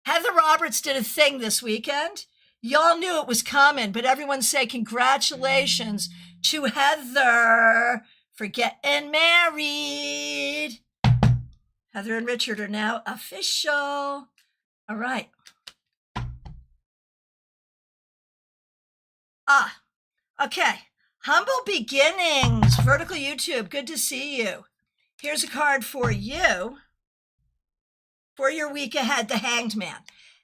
Heather Roberts did a thing this weekend. Y'all knew it was coming, but everyone say congratulations to Heather for getting married. Heather and Richard are now official. All right. Okay. Humble Beginnings, Vertical YouTube. Good to see you. Here's a card for you for your week ahead, the Hanged Man.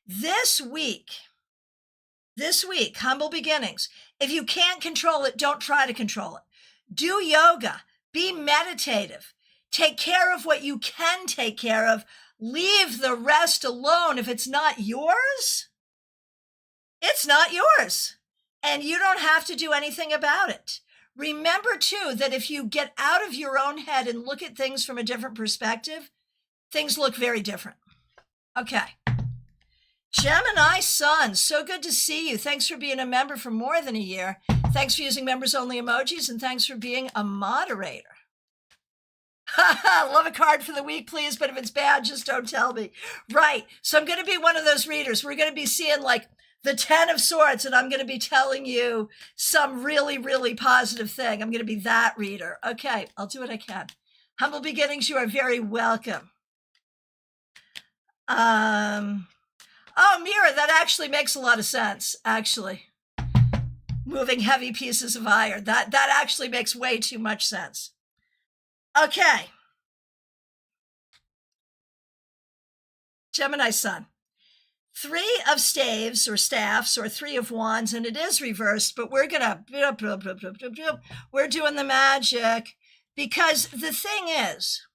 This week, Humble Beginnings. If you can't control it, don't try to control it. Do yoga. Be meditative. Take care of what you can take care of. Leave the rest alone. If it's not yours, it's not yours. And you don't have to do anything about it. Remember, too, that if you get out of your own head and look at things from a different perspective, things look very different. Okay. Gemini Sun, so good to see you. Thanks for being a member for more than a year. Thanks for using members-only emojis, and thanks for being a moderator. Love a card for the week, please, but if it's bad, just don't tell me. Right, so I'm going to be one of those readers. We're going to be seeing like the 10 of Swords, and I'm going to be telling you some really, really positive thing. I'm going to be that reader. Okay, I'll do what I can. Humble Beginnings, you are very welcome. Oh, Mira, that actually makes a lot of sense, actually. Moving heavy pieces of iron. That actually makes way too much sense. Okay. Gemini Sun. 3 of staves or staffs or 3 of wands, and it is reversed, but we're doing the magic, because the thing is,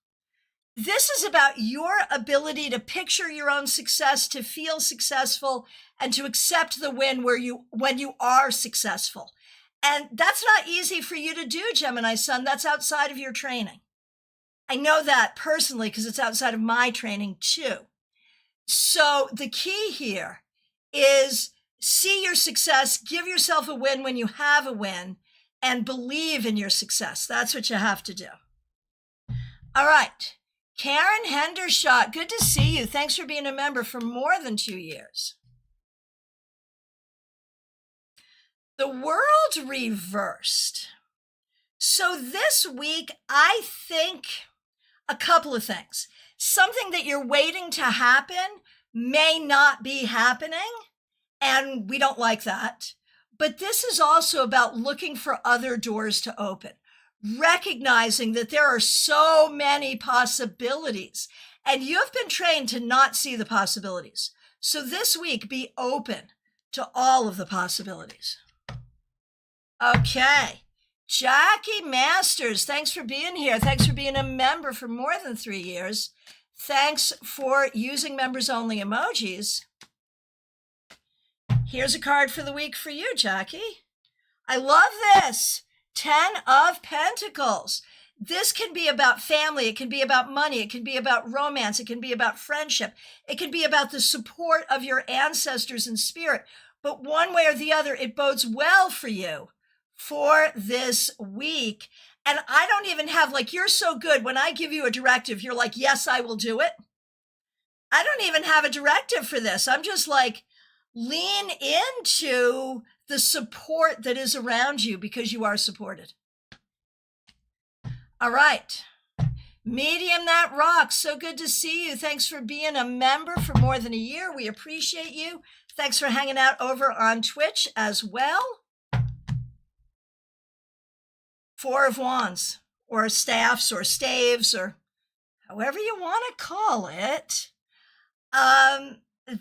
this is about your ability to picture your own success, to feel successful, and to accept the win when you are successful. And that's not easy for you to do, Gemini Sun. That's outside of your training. I know that personally because it's outside of my training too. So the key here is see your success, give yourself a win when you have a win, and believe in your success. That's what you have to do. All right. Karen Hendershot, good to see you. Thanks for being a member for more than 2 years. The world reversed. So this week, I think a couple of things. Something that you're waiting to happen may not be happening, and we don't like that. But this is also about looking for other doors to open, recognizing that there are so many possibilities, and you've been trained to not see the possibilities. So this week, be open to all of the possibilities. Okay. Jackie Masters, thanks for being here. Thanks for being a member for more than 3 years. Thanks for using members-only emojis. Here's a card for the week for you, Jackie. I love this. 10 of Pentacles. This can be about family. It can be about money. It can be about romance. It can be about friendship. It can be about the support of your ancestors in spirit. But one way or the other, it bodes well for you for this week. And I don't even have, like, you're so good. When I give you a directive, you're like, yes, I will do it. I don't even have a directive for this. I'm just like, lean into the support that is around you because you are supported. All right. Medium That Rocks. So good to see you. Thanks for being a member for more than a year. We appreciate you. Thanks for hanging out over on Twitch as well. Four of Wands, or staffs, or staves, or however you want to call it.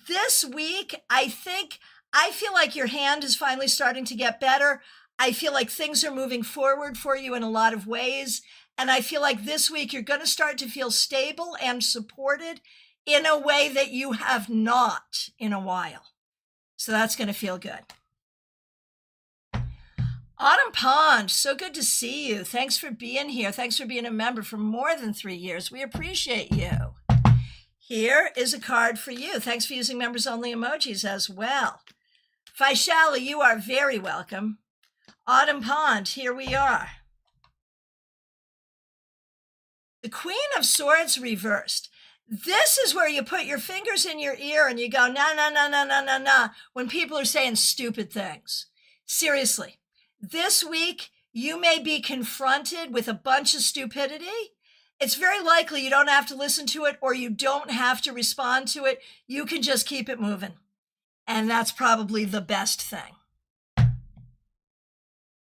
This week, I feel like your hand is finally starting to get better. I feel like things are moving forward for you in a lot of ways. And I feel like this week you're going to start to feel stable and supported in a way that you have not in a while. So that's going to feel good. Autumn Pond, so good to see you. Thanks for being here. Thanks for being a member for more than 3 years. We appreciate you. Here is a card for you. Thanks for using members only emojis as well. Faishala, you are very welcome. Autumn Pond, here we are. The Queen of Swords reversed. This is where you put your fingers in your ear and you go, nah, nah, nah, nah, nah, nah, nah, when people are saying stupid things. Seriously, this week you may be confronted with a bunch of stupidity. It's very likely you don't have to listen to it or you don't have to respond to it. You can just keep it moving. And that's probably the best thing.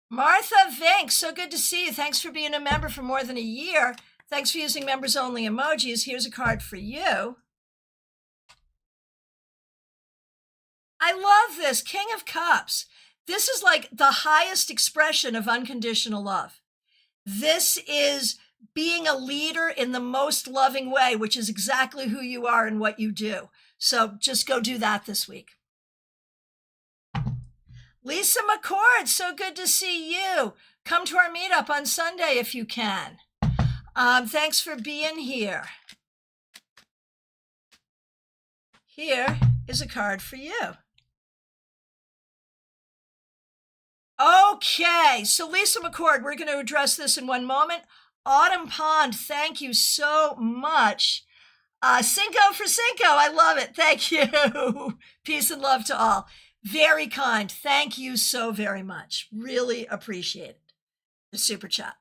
Martha Vink, so good to see you. Thanks for being a member for more than a year. Thanks for using members only emojis. Here's a card for you. I love this, King of Cups. This is like the highest expression of unconditional love. This is being a leader in the most loving way, which is exactly who you are and what you do. So just go do that this week. Lisa McCord, so good to see you. Come to our meetup on Sunday if you can. Thanks for being here. Here is a card for you. Okay, so Lisa McCord, we're going to address this in one moment. Autumn Pond, thank you so much. Cinco for Cinco, I love it. Thank you. Peace and love to all. Very kind. Thank you so very much. Really appreciate it. The super chat.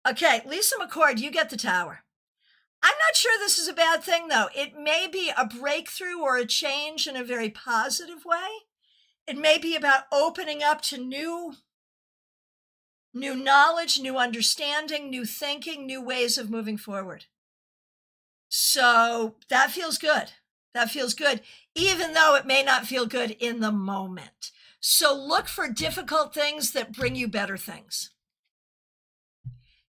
Okay, Lisa McCord, you get the tower. I'm not sure this is a bad thing, though. It may be a breakthrough or a change in a very positive way. It may be about opening up to new knowledge, new understanding, new thinking, new ways of moving forward. So that feels good. That feels good, even though it may not feel good in the moment. So look for difficult things that bring you better things.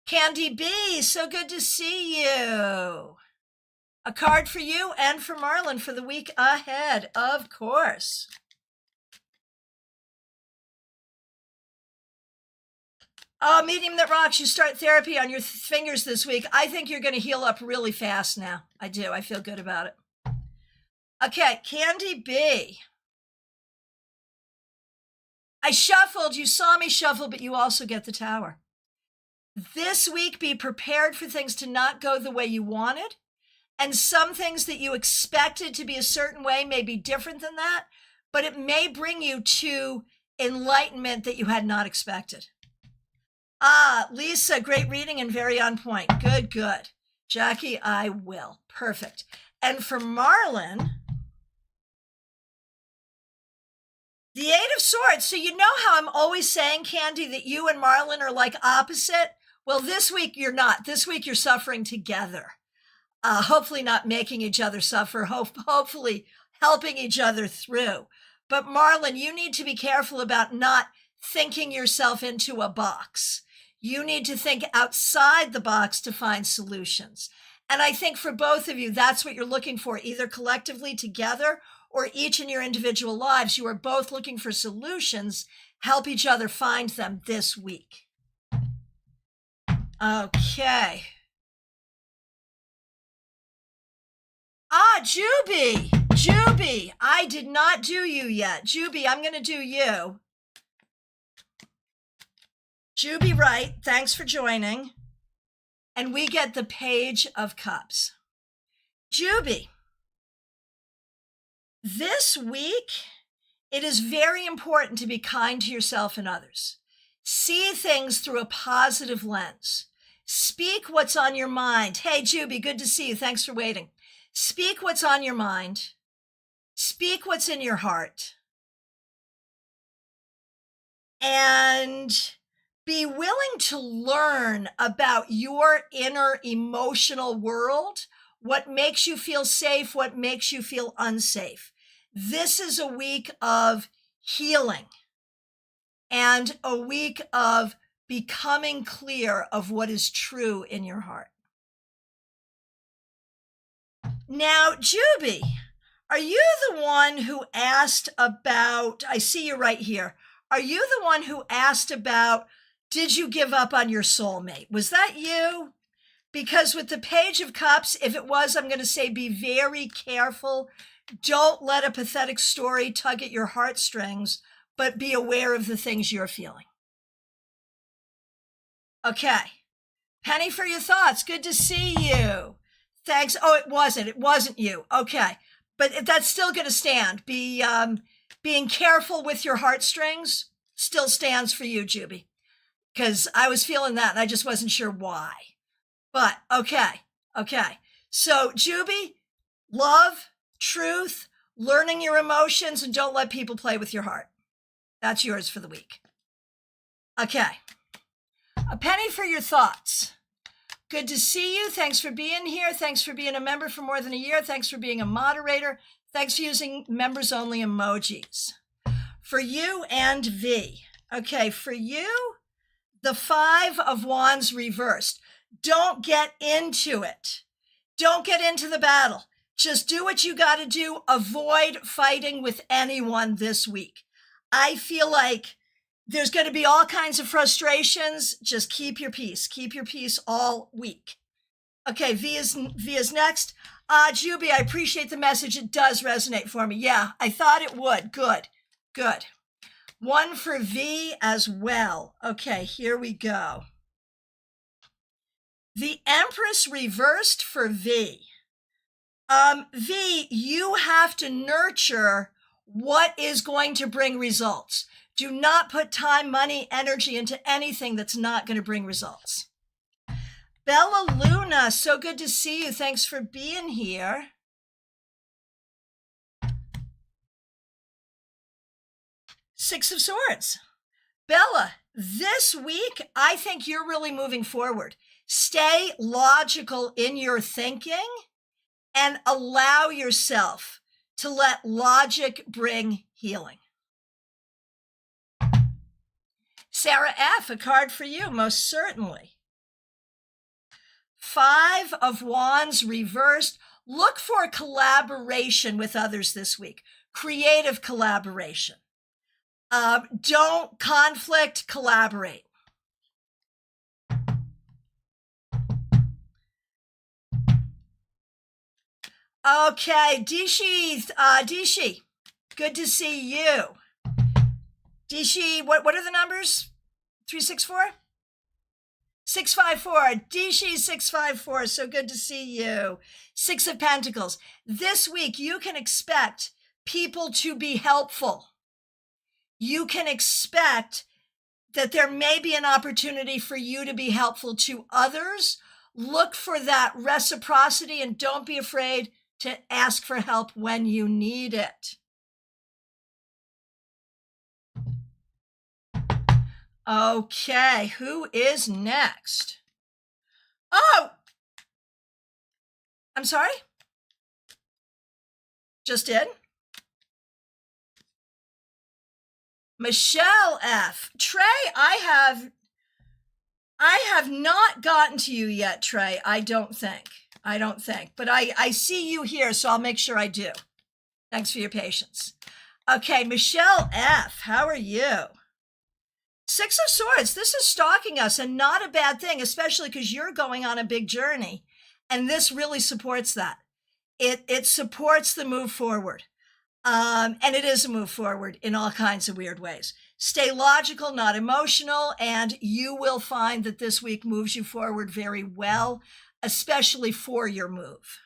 Candy B, so good to see you. A card for you and for Marlon for the week ahead, of course. Oh, Medium That Rocks, you start therapy on your fingers this week. I think you're going to heal up really fast now. I do. I feel good about it. Okay, Candy B. I shuffled. You saw me shuffle, but you also get the tower. This week, be prepared for things to not go the way you wanted. And some things that you expected to be a certain way may be different than that, but it may bring you to enlightenment that you had not expected. Lisa, great reading and very on point. Good, good. Jackie, I will. Perfect. And for Marlon, the Eight of Swords. So you know how I'm always saying, Candy, that you and Marlon are like opposite? Well, this week you're not. This week you're suffering together. Hopefully not making each other suffer, hopefully helping each other through. But Marlon, you need to be careful about not thinking yourself into a box. You need to think outside the box to find solutions. And I think for both of you, that's what you're looking for, either collectively together or each in your individual lives. You are both looking for solutions. Help each other find them this week. Okay. Juby, I did not do you yet. Juby, I'm going to do you. Juby Wright, thanks for joining. And we get the Page of Cups. Juby, This week, it is very important to be kind to yourself and others. See things through a positive lens. Speak what's on your mind. Hey, Juby, good to see you. Thanks for waiting. Speak what's on your mind. Speak what's in your heart. And be willing to learn about your inner emotional world, what makes you feel safe, what makes you feel unsafe. This is a week of healing and a week of becoming clear of what is true in your heart. Now, Juby, are you the one who asked about, I see you right here. Are you the one who asked about, did you give up on your soulmate? Was that you? Because with the Page of Cups, if it was, I'm going to say be very careful. Don't let a pathetic story tug at your heartstrings, but be aware of the things you're feeling. Okay. Penny for your thoughts. Good to see you. Thanks. Oh, it wasn't you. Okay. But that's still going to stand. Being careful with your heartstrings still stands for you, Juby. Because I was feeling that and I just wasn't sure why. But okay. So Juby, love, truth, learning your emotions, and don't let people play with your heart. That's yours for the week. Okay. A penny for your thoughts. Good to see you. Thanks for being here. Thanks for being a member for more than a year. Thanks for being a moderator. Thanks for using members only emojis. For you and V. Okay, for you, the 5 of Wands reversed. Don't get into it. Don't get into the battle. Just do what you got to do. Avoid fighting with anyone this week. I feel like there's going to be all kinds of frustrations. Just keep your peace. Keep your peace all week. Okay, V is next. Juby, I appreciate the message. It does resonate for me. Yeah, I thought it would. Good. 1 for V as well. Okay, here we go. The Empress reversed for V. V, you have to nurture what is going to bring results. Do not put time, money, energy into anything that's not going to bring results. Bella Luna, so good to see you. Thanks for being here. Six of Swords. Bella, this week, I think you're really moving forward. Stay logical in your thinking and allow yourself to let logic bring healing. Sarah F., a card for you, most certainly. 5 of Wands reversed. Look for collaboration with others this week. Creative collaboration. Don't conflict, collaborate. Okay, Dishi, good to see you. Dishi, what are the numbers? 364? 654. Dishi 654. So good to see you. 6 of Pentacles. This week, you can expect people to be helpful. You can expect that there may be an opportunity for you to be helpful to others. Look for that reciprocity and don't be afraid to ask for help when you need it. Okay, who is next? Oh, I'm sorry? Just did? Michelle F. Trey, I have not gotten to you yet, Trey. I don't think. But I see you here, so I'll make sure I do. Thanks for your patience. Okay, Michelle F., how are you? 6 of Swords, this is stalking us and not a bad thing, especially because you're going on a big journey. And this really supports that. It supports the move forward. And it is a move forward in all kinds of weird ways. Stay logical, not emotional, and you will find that this week moves you forward very well, especially for your move.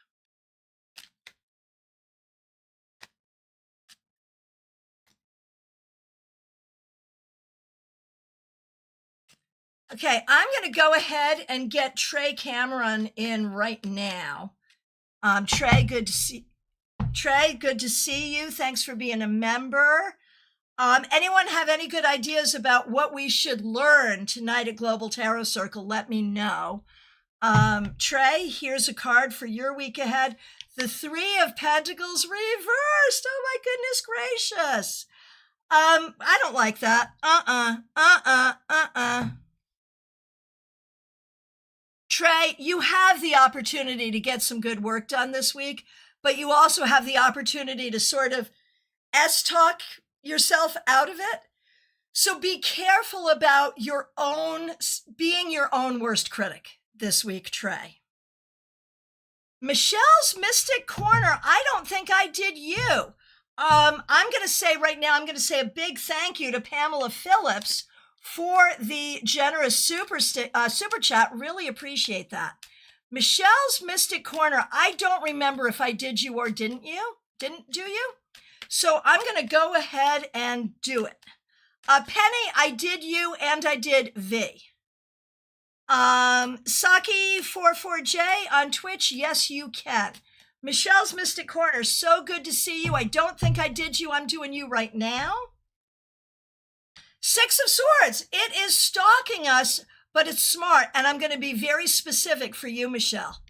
Okay, I'm going to go ahead and get Trey Cameron in right now. Trey, good to see you. Thanks for being a member. Anyone have any good ideas about what we should learn tonight at Global Tarot Circle? Let me know. Trey, here's a card for your week ahead. The Three of Pentacles reversed. Oh my goodness gracious. I don't like that. Trey, you have the opportunity to get some good work done this week, but you also have the opportunity to sort of S-talk yourself out of it. So be careful about being your own worst critic this week, Trey. Michelle's Mystic Corner, I don't think I did you. I'm going to say right now, I'm going to say a big thank you to Pamela Phillips for the generous super chat. Really appreciate that. Michelle's Mystic Corner, I don't remember if I did you or didn't you. Didn't do you? So I'm going to go ahead and do it. Penny, I did you and I did V. Saki44J on Twitch, yes, you can. Michelle's Mystic Corner, so good to see you. I don't think I did you. I'm doing you right now. Six of Swords, it is stalking us, but it's smart, and I'm going to be very specific for you, Michelle.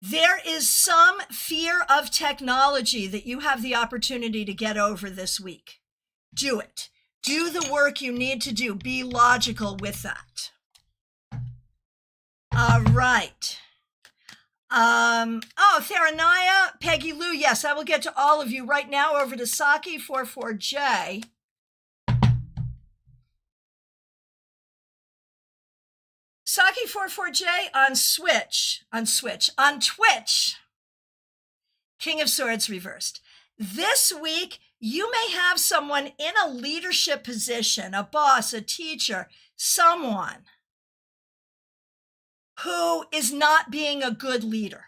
There is some fear of technology that you have the opportunity to get over this week. Do it. Do the work you need to do. Be logical with that. All right. Theranaya, Peggy Lou, yes, I will get to all of you right now. Over to Saki44J. Saki44J on Twitch. King of Swords reversed. This week, you may have someone in a leadership position, a boss, a teacher, someone who is not being a good leader.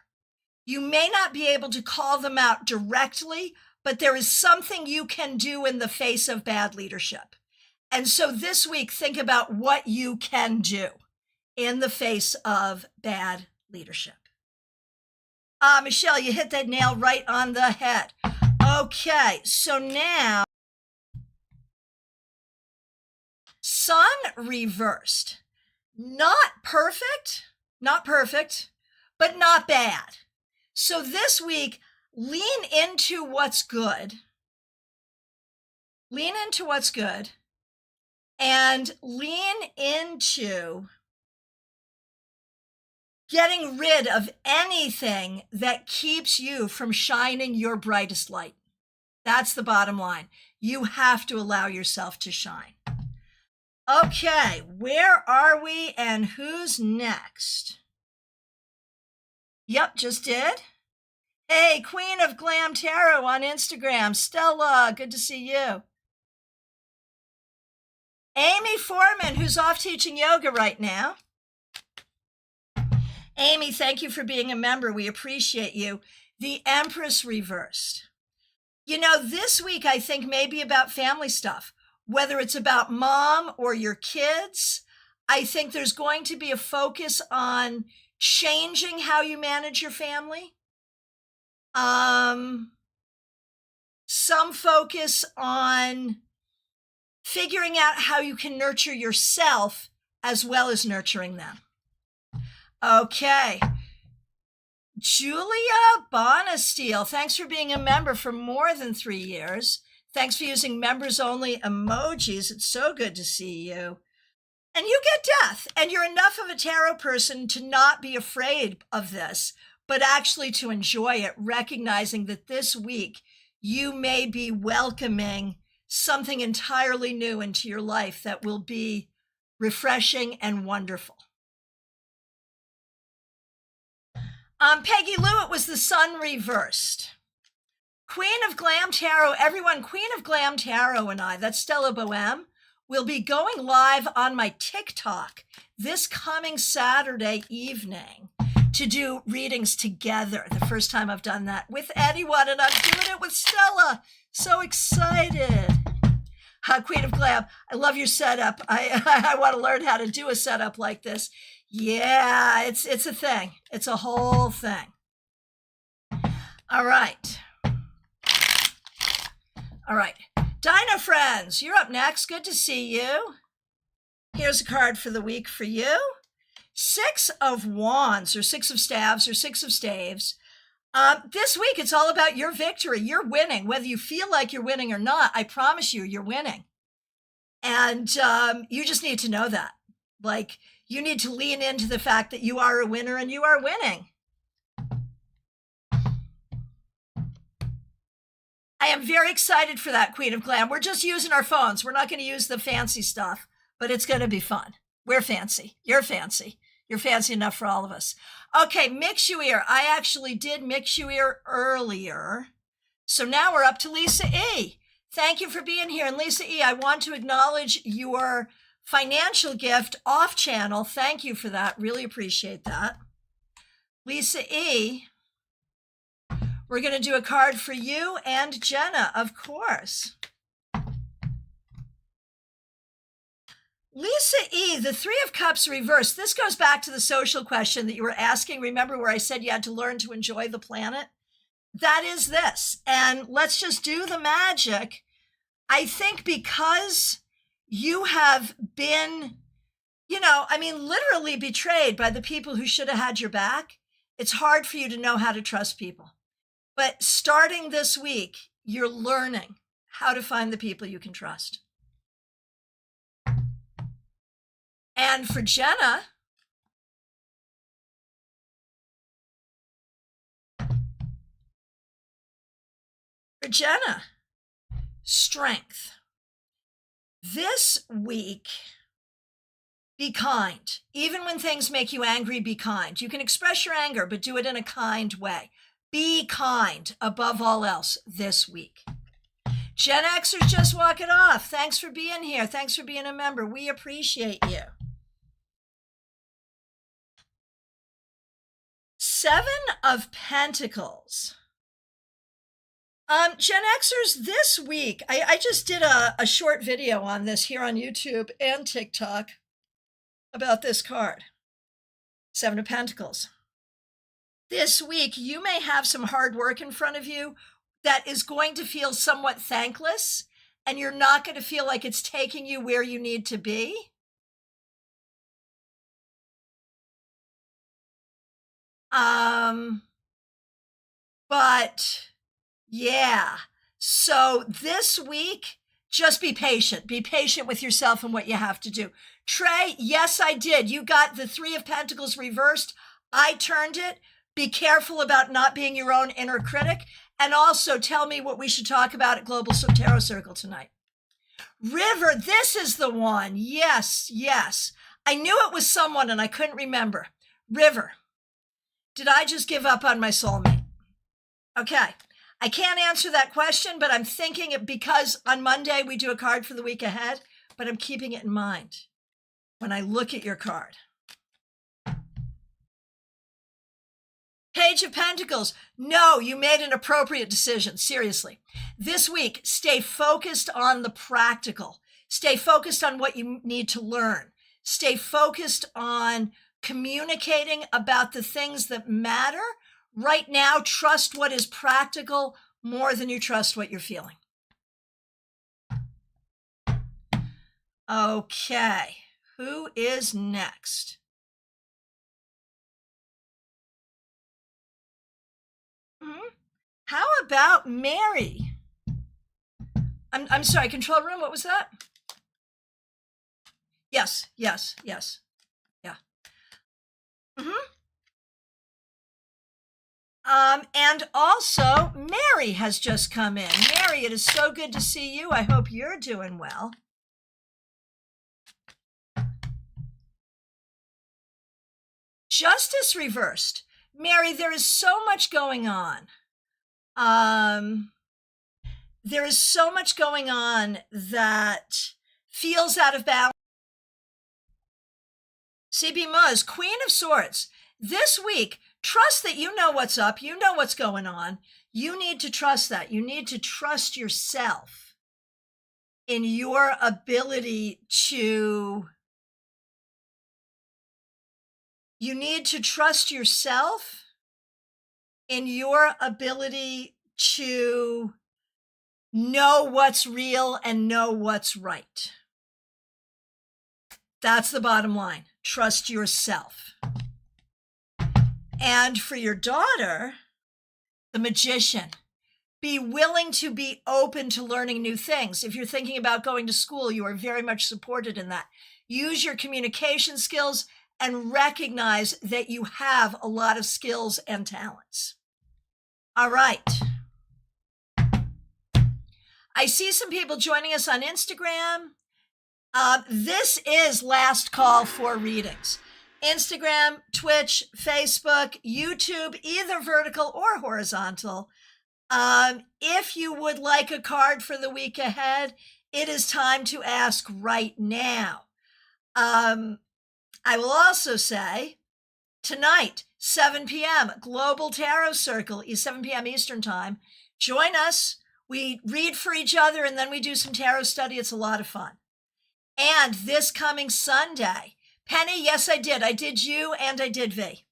You may not be able to call them out directly, but there is something you can do in the face of bad leadership. And so this week, think about what you can do in the face of bad leadership. Michelle, you hit that nail right on the head. Okay, so now, Sun reversed. Not perfect, but not bad. So this week, lean into what's good. And lean into getting rid of anything that keeps you from shining your brightest light. That's the bottom line. You have to allow yourself to shine. Okay, where are we and who's next? Yep, just did. Hey, Queen of Glam Tarot on Instagram. Stella, good to see you. Amy Foreman, who's off teaching yoga right now. Amy, thank you for being a member. We appreciate you. The Empress reversed. You know, this week I think maybe about family stuff, whether it's about mom or your kids. I think there's going to be a focus on changing how you manage your family. Some focus on figuring out how you can nurture yourself as well as nurturing them. Okay. Julia Bonasteel, thanks for being a member for more than 3 years. Thanks for using members-only emojis. It's so good to see you. And you get death, and you're enough of a tarot person to not be afraid of this, but actually to enjoy it, recognizing that this week you may be welcoming something entirely new into your life that will be refreshing and wonderful. Peggy Lou, it was the Sun reversed. Queen of Glam Tarot, everyone, Queen of Glam Tarot and I, that's Stella Bohème, will be going live on my TikTok this coming Saturday evening to do readings together. The first time I've done that with anyone, and I'm doing it with Stella. So excited. Queen of Glam, I love your setup. I want to learn how to do a setup like this. Yeah, it's a thing. It's a whole thing. All right. All right. Dino Friends, you're up next. Good to see you. Here's a card for the week for you. 6 of Wands, or 6 of Staves, or 6 of Staves. This week, it's all about your victory. You're winning. Whether you feel like you're winning or not, I promise you, you're winning. And you just need to know that. Like, you need to lean into the fact that you are a winner and you are winning. I am very excited for that, Queen of Glam. We're just using our phones. We're not going to use the fancy stuff, but it's going to be fun. We're fancy. You're fancy. You're fancy enough for all of us. Okay, Mix You Ear. I actually did Mix You Ear earlier. So now we're up to Lisa E. Thank you for being here. And Lisa E., I want to acknowledge your financial gift off channel. Thank you for that. Really appreciate that. Lisa E., we're going to do a card for you and Jenna, of course. Lisa E., the 3 of Cups reversed. This goes back to the social question that you were asking. Remember where I said you had to learn to enjoy the planet? That is this. And let's just do the magic. I think because you have been, literally betrayed by the people who should have had your back, it's hard for you to know how to trust people. But starting this week, you're learning how to find the people you can trust. And for Jenna, strength. This week, be kind. Even when things make you angry, be kind. You can express your anger, but do it in a kind way. Be kind above all else this week. Gen Xers just walk it off. Thanks for being here. Thanks for being a member. We appreciate you. 7 of Pentacles. Gen Xers, this week, I just did a short video on this here on YouTube and TikTok about this card. 7 of Pentacles. This week, you may have some hard work in front of you that is going to feel somewhat thankless, and you're not going to feel like it's taking you where you need to be. But yeah, so this week, just be patient. Be patient with yourself and what you have to do. Trey, yes, I did. You got the 3 of Pentacles reversed. I turned it. Be careful about not being your own inner critic. And also tell me what we should talk about at Global Tarot Circle tonight. River, this is the one. Yes, yes. I knew it was someone and I couldn't remember. River, did I just give up on my soulmate? Okay. I can't answer that question, but I'm thinking it because on Monday we do a card for the week ahead, but I'm keeping it in mind when I look at your card. Page of Pentacles. No, you made an appropriate decision. Seriously. This week, stay focused on the practical. Stay focused on what you need to learn. Stay focused on communicating about the things that matter. Right now, trust what is practical more than you trust what you're feeling. Okay, who is next? How about Mary? I'm sorry, control room, what was that? Yes. Yeah. And also, Mary has just come in. Mary, it is so good to see you. I hope you're doing well. Justice reversed. Mary, there is so much going on. There is so much going on that feels out of balance. CB Muzz, Queen of Swords. This week, trust that you know what's up. You know what's going on. You need to trust that. You need to trust yourself. in your ability to, you need to trust yourself in your ability to know what's real and know what's right. That's the bottom line. Trust yourself. And for your daughter, the Magician, be willing to be open to learning new things. If you're thinking about going to school, you are very much supported in that. Use your communication skills and recognize that you have a lot of skills and talents. All right. I see some people joining us on Instagram. This is last call for readings. Instagram, Twitch, Facebook, YouTube, either vertical or horizontal. If you would like a card for the week ahead, it is time to ask right now. I will also say tonight, 7 p.m., Global Tarot Circle, 7 p.m. Eastern Time. Join us. We read for each other, and then we do some tarot study. It's a lot of fun. And this coming Sunday, Penny, yes, I did. I did you, and I did V.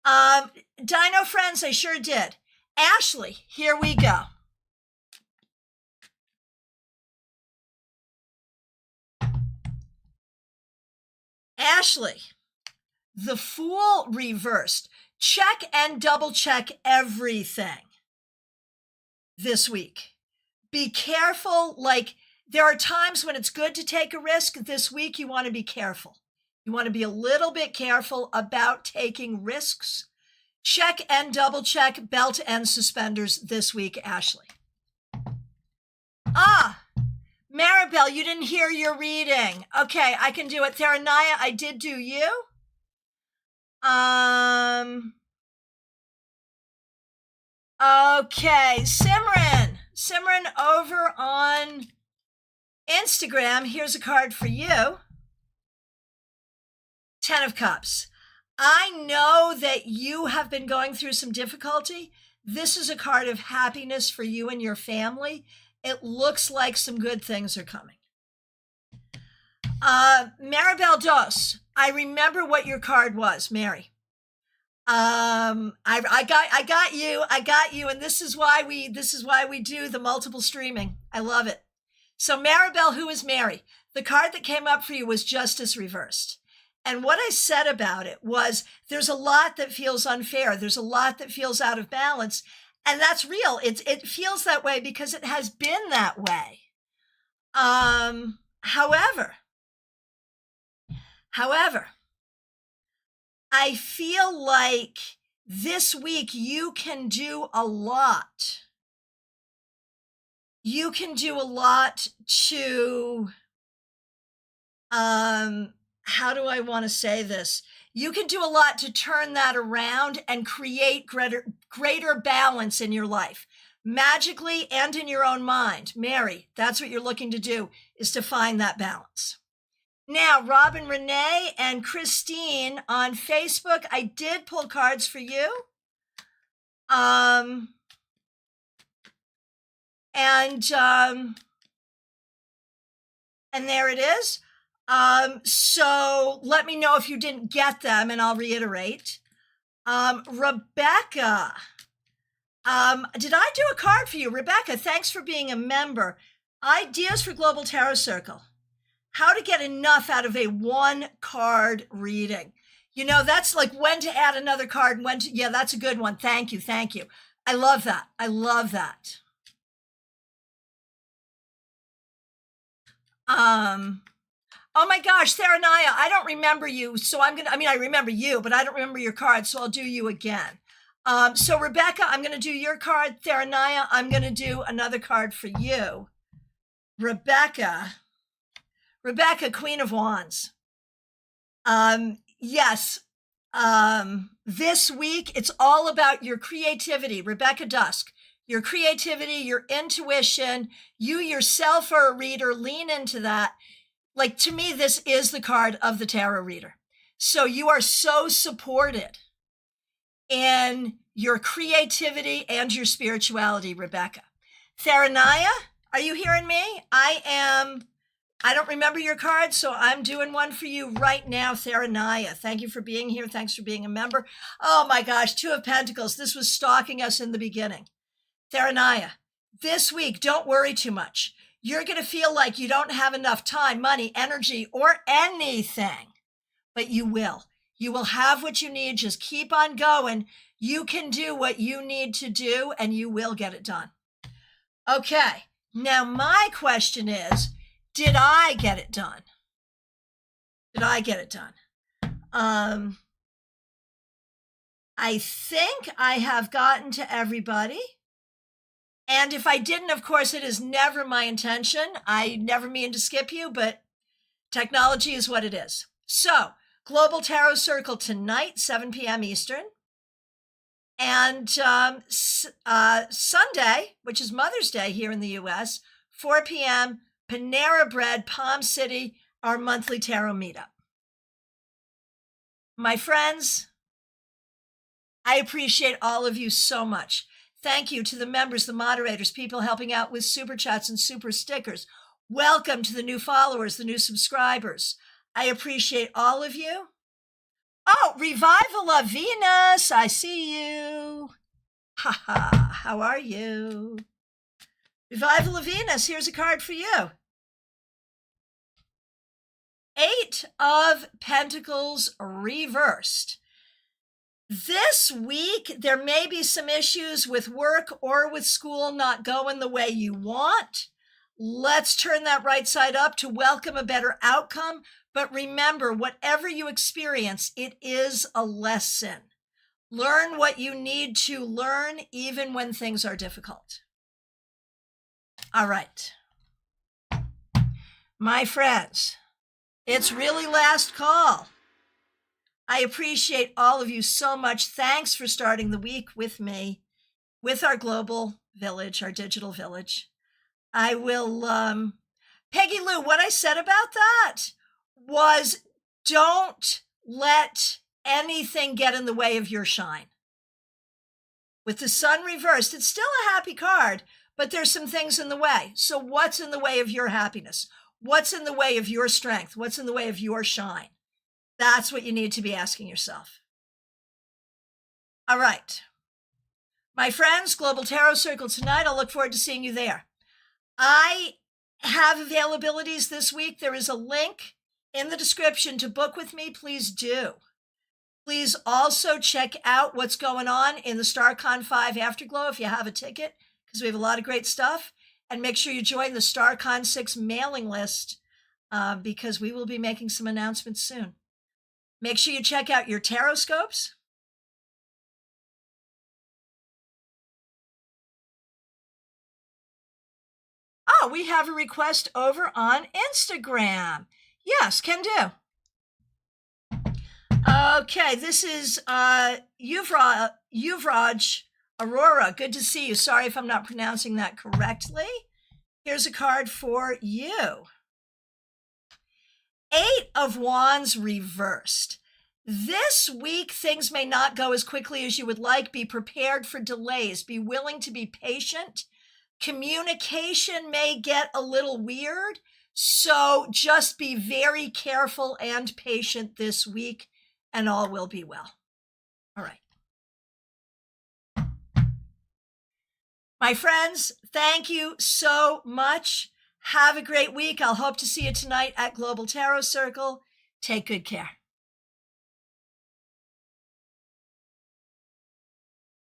Dino Friends, I sure did. Ashley, here we go. Ashley, the Fool reversed. Check and double check everything this week. Be careful. Like, there are times when it's good to take a risk. This week, you want to be careful. You want to be a little bit careful about taking risks. Check and double check belt and suspenders this week, Ashley. Maribel, you didn't hear your reading. Okay, I can do it. Theranaya, I did do you. Okay, Simran over on Instagram. Here's a card for you. 10 of Cups. I know that you have been going through some difficulty. This is a card of happiness for you and your family. It looks like some good things are coming. Maribel Dos, I remember what your card was, Mary. I got you, and this is why we do the multiple streaming. I love it. So Maribel, who is Mary? The card that came up for you was Justice reversed. And what I said about it was there's a lot that feels unfair. There's a lot that feels out of balance. And that's real. It feels that way because it has been that way. However, I feel like this week you can do a lot. You can do a lot to, how do I want to say this? You can do a lot to turn that around and create greater balance in your life, magically and in your own mind. Mary, that's what you're looking to do, is to find that balance. Now, Robin Renee and Christine on Facebook, I did pull cards for you. And there it is. So let me know if you didn't get them, and I'll reiterate. Rebecca, did I do a card for you? Rebecca, thanks for being a member. Ideas for Global Tarot Circle. How to get enough out of a 1-card reading. You know, that's like when to add another card. Yeah, that's a good one. Thank you. I love that. Oh my gosh, Theranaya, I don't remember you. So I remember you, but I don't remember your card. So I'll do you again. So Rebecca, I'm going to do your card. Theranaya, I'm going to do another card for you. Rebecca, Queen of Wands. Yes. This week, it's all about your creativity. Rebecca Dusk, your creativity, your intuition. You yourself are a reader. Lean into that. Like, to me, this is the card of the tarot reader. So you are so supported in your creativity and your spirituality, Rebecca. Theranaya, Are you hearing me? I don't remember your card, so I'm doing one for you right now, Theranaya. Thank you for being here. Thanks for being a member. Oh my gosh, Two of Pentacles. This was stalking us in the beginning. Theranaya, this week, don't worry too much. You're going to feel like you don't have enough time, money, energy, or anything, but you will. You will have what you need. Just keep on going. You can do what you need to do, and you will get it done. Okay, now my question is, did I get it done? Did I get it done? I think I have gotten to everybody. And if I didn't, of course, it is never my intention. I never mean to skip you, but technology is what it is. So, Global Tarot Circle tonight, 7 p.m. Eastern. And Sunday, which is Mother's Day here in the U.S., 4 p.m., Panera Bread, Palm City, our monthly tarot meetup. My friends, I appreciate all of you so much. Thank you to the members, the moderators, people helping out with super chats and super stickers. Welcome to the new followers, the new subscribers. I appreciate all of you. Oh, Revival of Venus, I see you. Ha ha, how are you? Revival of Venus, here's a card for you. 8 of Pentacles reversed. This week, there may be some issues with work or with school not going the way you want. Let's turn that right side up to welcome a better outcome. But remember, whatever you experience, it is a lesson. Learn what you need to learn, even when things are difficult. All right. My friends, it's really last call. I appreciate all of you so much. Thanks for starting the week with me, with our global village, our digital village. I will, Peggy Lou, what I said about that was don't let anything get in the way of your shine. With the sun reversed, it's still a happy card, but there's some things in the way. So what's in the way of your happiness? What's in the way of your strength? What's in the way of your shine? That's what you need to be asking yourself. All right. My friends, Global Tarot Circle tonight. I'll look forward to seeing you there. I have availabilities this week. There is a link in the description to book with me. Please do. Please also check out what's going on in the StaarCon 5 Afterglow if you have a ticket, because we have a lot of great stuff. And make sure you join the StaarCon 6 mailing list because we will be making some announcements soon. Make sure you check out your tarot scopes. Oh, we have a request over on Instagram. Yes, can do. Okay, this is Yuvraj Aurora. Good to see you. Sorry if I'm not pronouncing that correctly. Here's a card for you. 8 of Wands reversed. This week, things may not go as quickly as you would like. Be prepared for delays. Be willing to be patient. Communication may get a little weird, so just be very careful and patient this week, and all will be well. All right. My friends, thank you so much. Have a great week. I'll hope to see you tonight at Global Tarot Circle. Take good care.